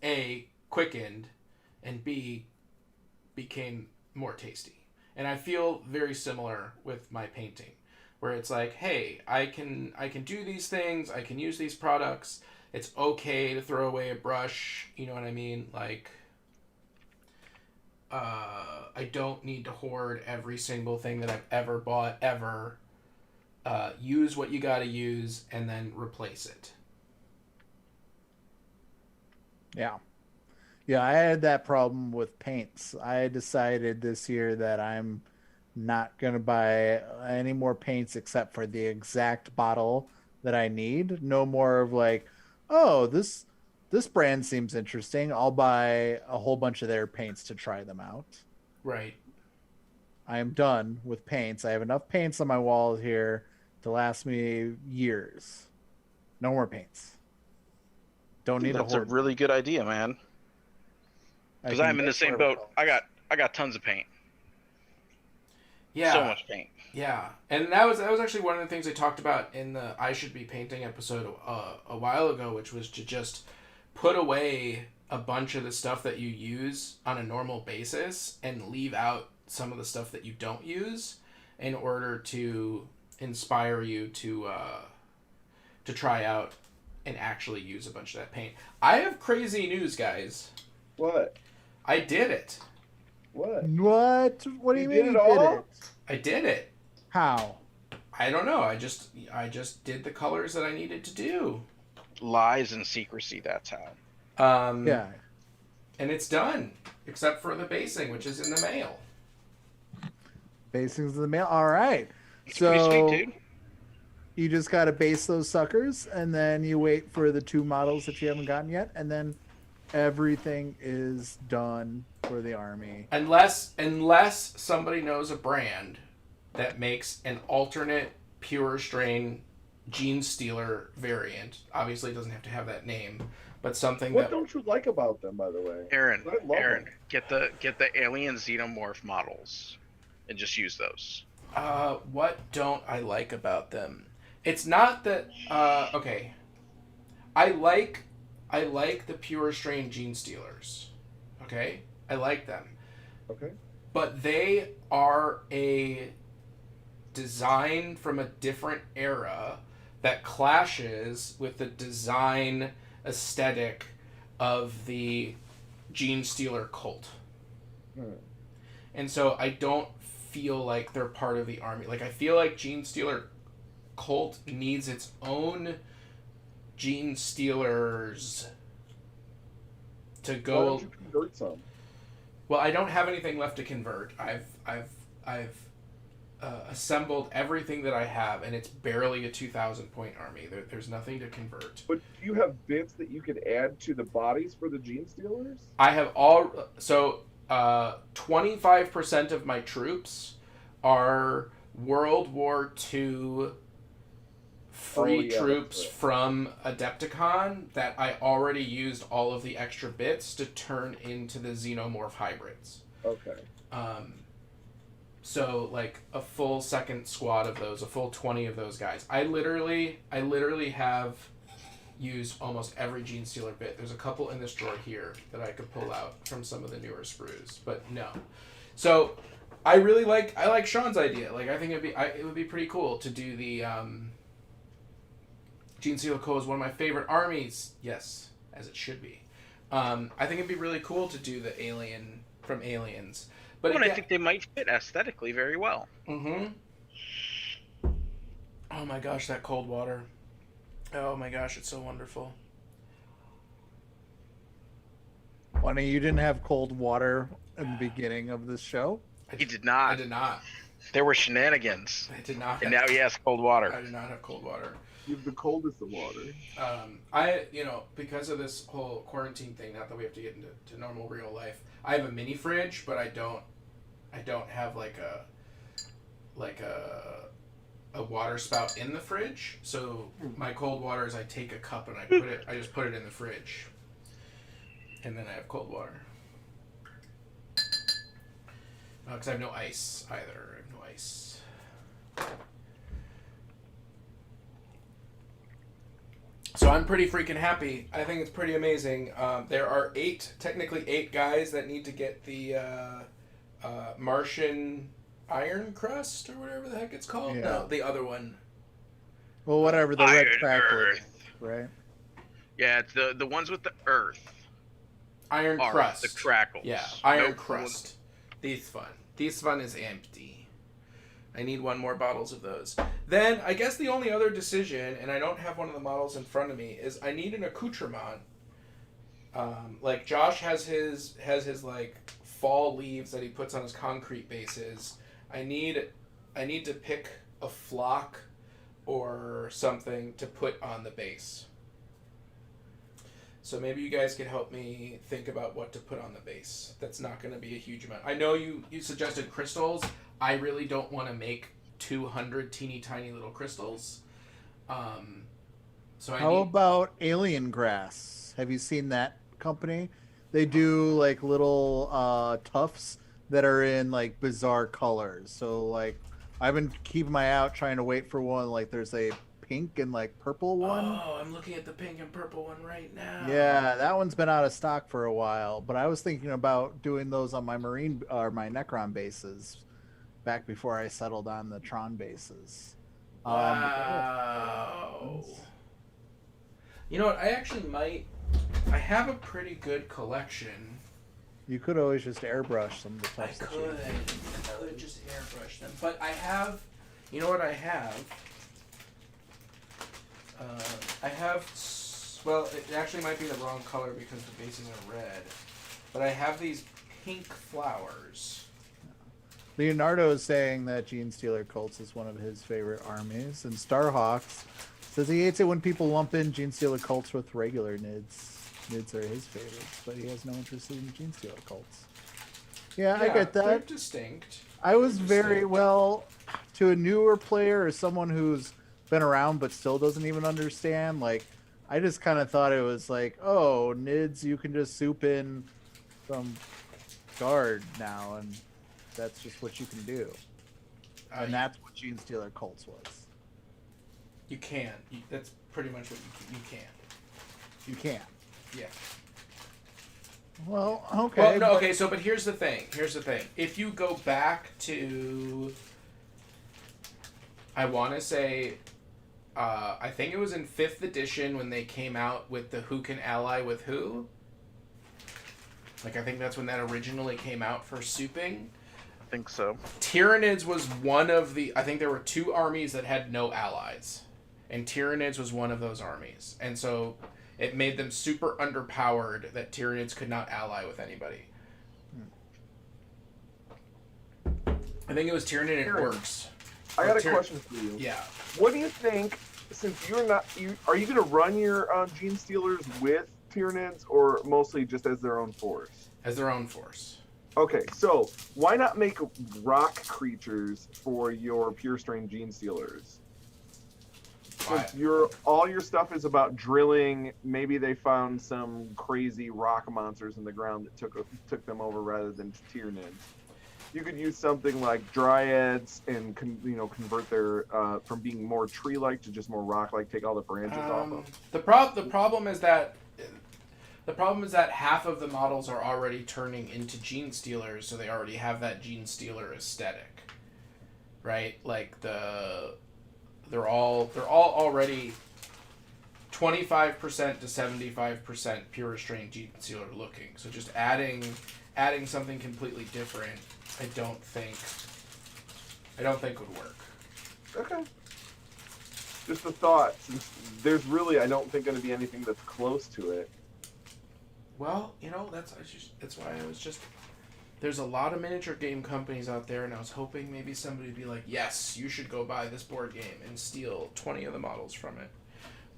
A, quickened, and B, became more tasty. And I feel very similar with my painting, where it's like, hey, I can do these things, I can use these products, it's okay to throw away a brush, you know what I mean? Like, I don't need to hoard every single thing that I've ever bought, ever. Use what you gotta use, and then replace it. Yeah. Yeah, I had that problem with paints. I decided this year that I'm not going to buy any more paints except for the exact bottle that I need. No more of like, oh, this brand seems interesting. I'll buy a whole bunch of their paints to try them out. Right. I am done with paints. I have enough paints on my wall here to last me years. No more paints. Don't need to That's a hoard. really good idea, man. Because I'm in the same boat. I got tons of paint. Yeah. So much paint. Yeah, and that was actually one of the things I talked about in the I Should Be Painting episode a while ago, which was to just put away a bunch of the stuff that you use on a normal basis and leave out some of the stuff that you don't use in order to inspire you to try out and actually use a bunch of that paint. I have crazy news, guys. What? I did it. What? What do you mean did it you all? did it? I did it. How? I don't know. I just did the colors that I needed to do. Lies and secrecy, that's how. Yeah. And it's done, except for the basing, which is in the mail. Basings in the mail. All right. It's So pretty sweet, dude. you just got to base those suckers, and then you wait for the 2 models that you haven't gotten yet, and then everything is done for the army. Unless somebody knows a brand that makes an alternate pure strain Gene Stealer variant. Obviously, it doesn't have to have that name, but something What that. don't you like about them, by the way? Aaron, I love them. get the alien xenomorph models and just use those. What don't I like about them? It's not that. Okay. I like the pure strain Gene Stealers. Okay, I like them. Okay. But they are a design from a different era that clashes with the design aesthetic of the Gene Stealer cult. And so I don't feel like they're part of the army. Like, I feel like Gene Stealer cult needs its own Gene Stealers to go. Why don't you convert some? Well, I don't have anything left to convert. I've assembled everything that I have, and it's barely a 2,000 point army. There's nothing to convert. But do you have bits that you could add to the bodies for the Gene Stealers? I have 25% of my troops are World War II free troops from Adepticon that I already used all of the extra bits to turn into the Xenomorph hybrids. Okay. So like a full second squad of those, a full 20 of those guys. I literally have used almost every Gene Stealer bit. There's a couple in this drawer here that I could pull out from some of the newer sprues, but no. So I like Sean's idea. Like, I think it would be pretty cool to do the Gene Stealer Co. is one of my favorite armies. Yes, as it should be. I think it'd be really cool to do the alien from Aliens. But I think they might fit aesthetically very well. Mm-hmm. Oh my gosh, that cold water. Oh my gosh, it's so wonderful. Funny, you didn't have cold water in the beginning of this show? He did not. I did not. There were shenanigans. I did not. And now he has cold water. I did not have cold water. You have the coldest of water. Because of this whole quarantine thing, not that we have to get into normal real life, I have a mini fridge, but I don't have like a water spout in the fridge. So my cold water is I take a cup and I just put it in the fridge. And then I have cold water. Because I have no ice either. I have no ice. So I'm pretty freaking happy. I think it's pretty amazing. There are technically eight guys that need to get the Martian iron crust or whatever the heck it's called. Yeah. No, the other one. Well, whatever, the red Iron crackler, Earth. right? Yeah, it's the ones with the earth. Iron are crust. The crackles. Yeah, iron Nope. crust. These fun. These fun is empty. I need one more bottles of those. Then I guess the only other decision, and I don't have one of the models in front of me, is I need an accoutrement. Like Josh has his like fall leaves that he puts on his concrete bases. I need to pick a flock or something to put on the base. So maybe you guys could help me think about what to put on the base. That's not going to be a huge amount. I know you suggested crystals. I really don't want to make 200 teeny tiny little crystals. How About alien grass? Have you seen that company? They do like little tufts that are in like bizarre colors. So like I've been keeping my eye out trying to wait for one. Like there's a pink and like purple one. Oh, I'm looking at the pink and purple one right now. Yeah, that one's been out of stock for a while, but I was thinking about doing those on my Marine or my Necron bases back before I settled on the Tron bases. Wow. You know what? I actually might. I have a pretty good collection. You could always just airbrush some of the I types. could just airbrush them, but I have. You know what I have? Well, it actually might be the wrong color because the bases are red. But I have these pink flowers. Leonardo is saying that Gene Stealer Cults is one of his favorite armies, and Starhawks says he hates it when people lump in Gene Stealer Cults with regular Nids. Nids are his favorites, but he has no interest in Gene Stealer Cults. Yeah, I get that. They're distinct. I was very well to a newer player or someone who's been around but still doesn't even understand. Like, I just kind of thought it was like, oh, Nids, you can just soup in some guard now, and that's just what you can do. And that's what Gene Stealer Cults was. You can. That's pretty much what you can. You can. Yeah. Well, okay. Well, no, okay. So, but here's the thing. If you go back to, I want to say, I think it was in 5th edition when they came out with the Who Can Ally with Who. Like, I think that's when that originally came out for souping. I think so. Tyranids was one of the... I think there were 2 armies that had no allies. And Tyranids was one of those armies. And so it made them super underpowered that Tyranids could not ally with anybody. I think it was Tyranid and Orcs. I got a question for you. Yeah. What do you think, since you're not... are you going to run your Gene Stealers with Tyranids or mostly just as their own force? As their own force. Okay, so why not make rock creatures for your Pure Strain Gene Stealers? Since all your stuff is about drilling, maybe they found some crazy rock monsters in the ground that took them over rather than Tyranids. You could use something like Dryads and convert their from being more tree-like to just more rock-like. Take all the branches off them. The problem is that half of the models are already turning into Gene Stealers, so they already have that Gene Stealer aesthetic, right? Like they're all already 25% to 75% Pure Strain Gene Stealer looking. So just adding adding something completely different, I don't think would work. Okay. Just a thought, since there's really, I don't think, going to be anything that's close to it. Well, that's why I was just. There's a lot of miniature game companies out there, and I was hoping maybe somebody would be like, yes, you should go buy this board game and steal 20 of the models from it.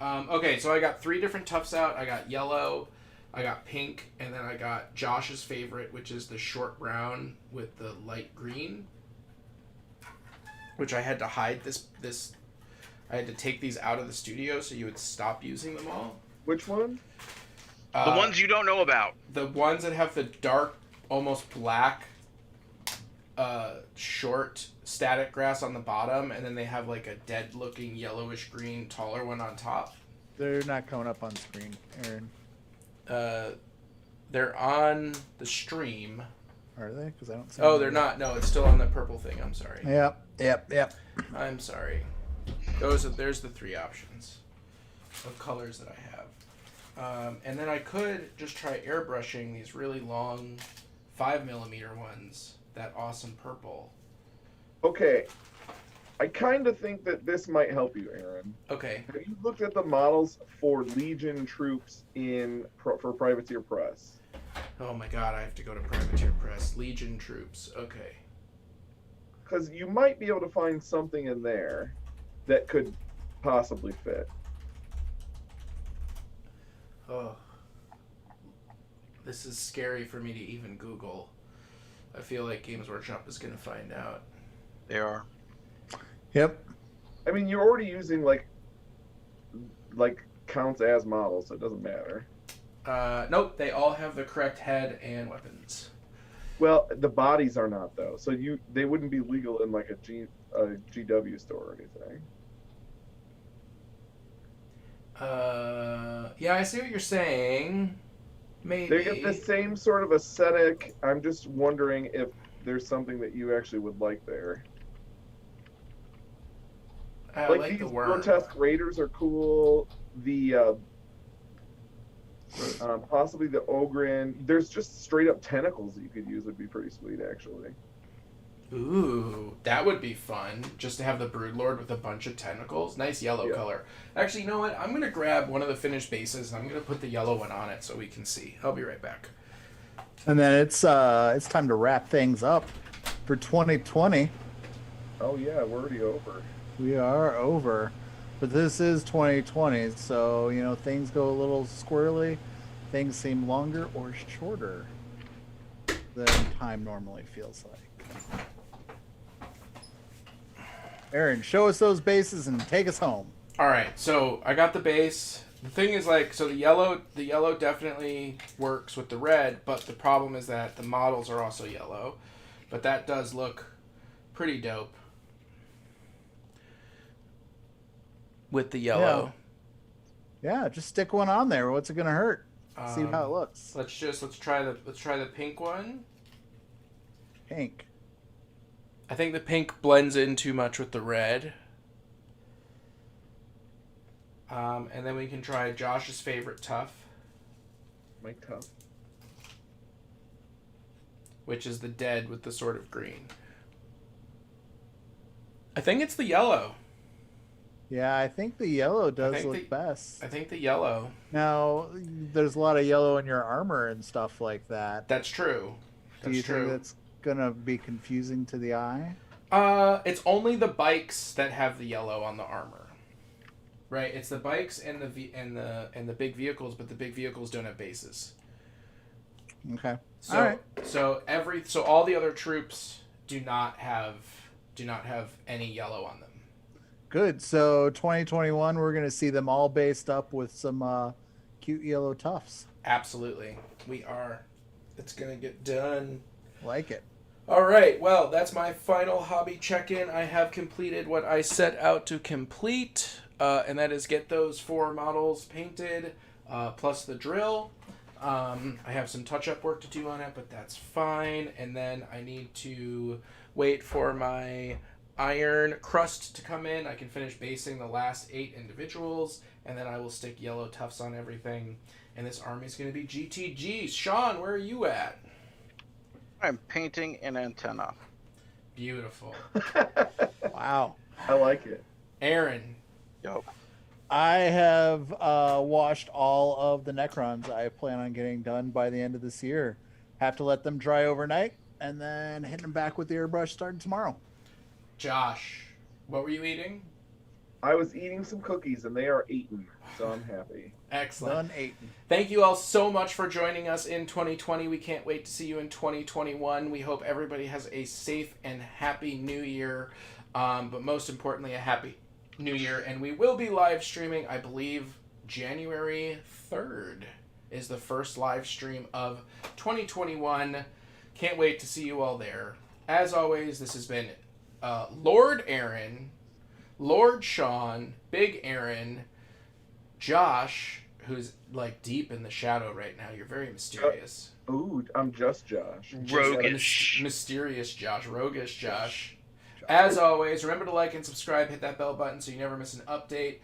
Okay, so I got 3 different Tufts out. I got yellow, I got pink, and then I got Josh's favorite, which is the short brown with the light green. Which I had to hide this. I had to take these out of the studio so you would stop using them all. Which one? The ones you don't know about. The ones that have the dark, almost black, short static grass on the bottom, and then they have like a dead-looking yellowish green taller one on top. They're not coming up on screen, Aaron. They're on the stream. Are they? Because I don't see. Oh, they're not. No, it's still on the purple thing. I'm sorry. Yep. I'm sorry. There's the 3 options of colors that I have. And then I could just try airbrushing these really long 5mm ones, that awesome purple. Okay. I kind of think that this might help you, Aaron. Okay. Have you looked at the models for Legion troops for Privateer Press? Oh my god, I have to go to Privateer Press. Legion troops. Okay. Because you might be able to find something in there that could possibly fit. Oh. This is scary for me to even Google. I feel like Games Workshop is going to find out. They are. Yep. I mean, you're already using like counts as models, so it doesn't matter. Nope, they all have the correct head and weapons. Well, the bodies are not though, so they wouldn't be legal in like a GW store or anything. Yeah, I see what you're saying. Maybe. They get the same sort of aesthetic. I'm just wondering if there's something that you actually would like there. I like like these the worm. grotesque raiders are cool. The possibly the Ogren. There's just straight up tentacles that you could use would be pretty sweet, actually. Ooh, that would be fun. Just to have the Broodlord with a bunch of tentacles. Nice yellow color. Actually, you know what? I'm going to grab one of the finished bases and I'm going to put the yellow one on it so we can see. I'll be right back. And then it's time to wrap things up for 2020. Oh yeah, we're already over. We are over. But this is 2020, so, things go a little squirrely. Things seem longer or shorter than time normally feels like. Aaron, show us those bases and take us home. All right, so I got the base. The thing is, so the yellow definitely works with the red, but the problem is that the models are also yellow. But that does look pretty dope with the yellow. Yeah, just stick one on there. What's it gonna hurt? See how it looks. Let's try the pink one. Pink. I think the pink blends in too much with the red. And then we can try Josh's favorite Tough. Mike Tough. Which is the dead with the sort of green. I think it's the yellow. Yeah, I think the yellow does look best. I think the yellow. Now, there's a lot of yellow in your armor and stuff like that. That's true. Do you think that's gonna be confusing to the eye? It's only the bikes that have the yellow on the armor. Right, it's the bikes and the big vehicles, but the big vehicles don't have bases. Okay. So, all right. So all the other troops do not have any yellow on them. Good. So 2021, we're gonna see them all based up with some cute yellow Tufts. Absolutely, we are. It's gonna get done. Like it. All right. Well, that's my final hobby check-in. I have completed what I set out to complete. And that is get those 4 models painted, plus the drill. I have some touch-up work to do on it, but that's fine. And then I need to wait for my iron crust to come in. I can finish basing the last 8 individuals, and then I will stick yellow Tufts on everything. And this army is going to be GTGs. Sean, where are you at? I'm painting an antenna. Beautiful. Wow. I like it. Aaron. Yo. I have washed all of the Necrons I plan on getting done by the end of this year. Have to let them dry overnight and then hit them back with the airbrush starting tomorrow. Josh. What were you eating? I was eating some cookies and they are eaten, so I'm happy. Excellent. Done eating. Thank you all so much for joining us in 2020. We can't wait to see you in 2021. We hope everybody has a safe and happy new year, but most importantly, a happy new year. And we will be live streaming, I believe, January 3rd is the first live stream of 2021. Can't wait to see you all there. As always, this has been Lord Aaron, Lord Sean, Big Aaron, Josh, who's like deep in the shadow right now. You're very mysterious. Ooh, I'm just Josh. Roguish. Mysterious Josh. Roguish Josh. As always, remember to like and subscribe, hit that bell button so you never miss an update.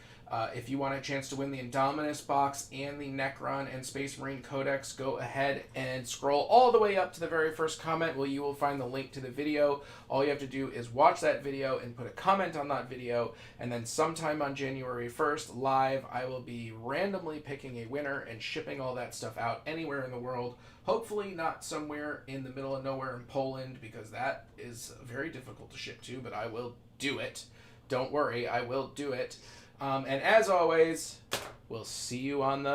If you want a chance to win the Indominus box and the Necron and Space Marine Codex, go ahead and scroll all the way up to the very first comment where you will find the link to the video. All you have to do is watch that video and put a comment on that video, and then sometime on January 1st, live, I will be randomly picking a winner and shipping all that stuff out anywhere in the world. Hopefully not somewhere in the middle of nowhere in Poland, because that is very difficult to ship to, but I will do it. Don't worry, I will do it. And as always, we'll see you on the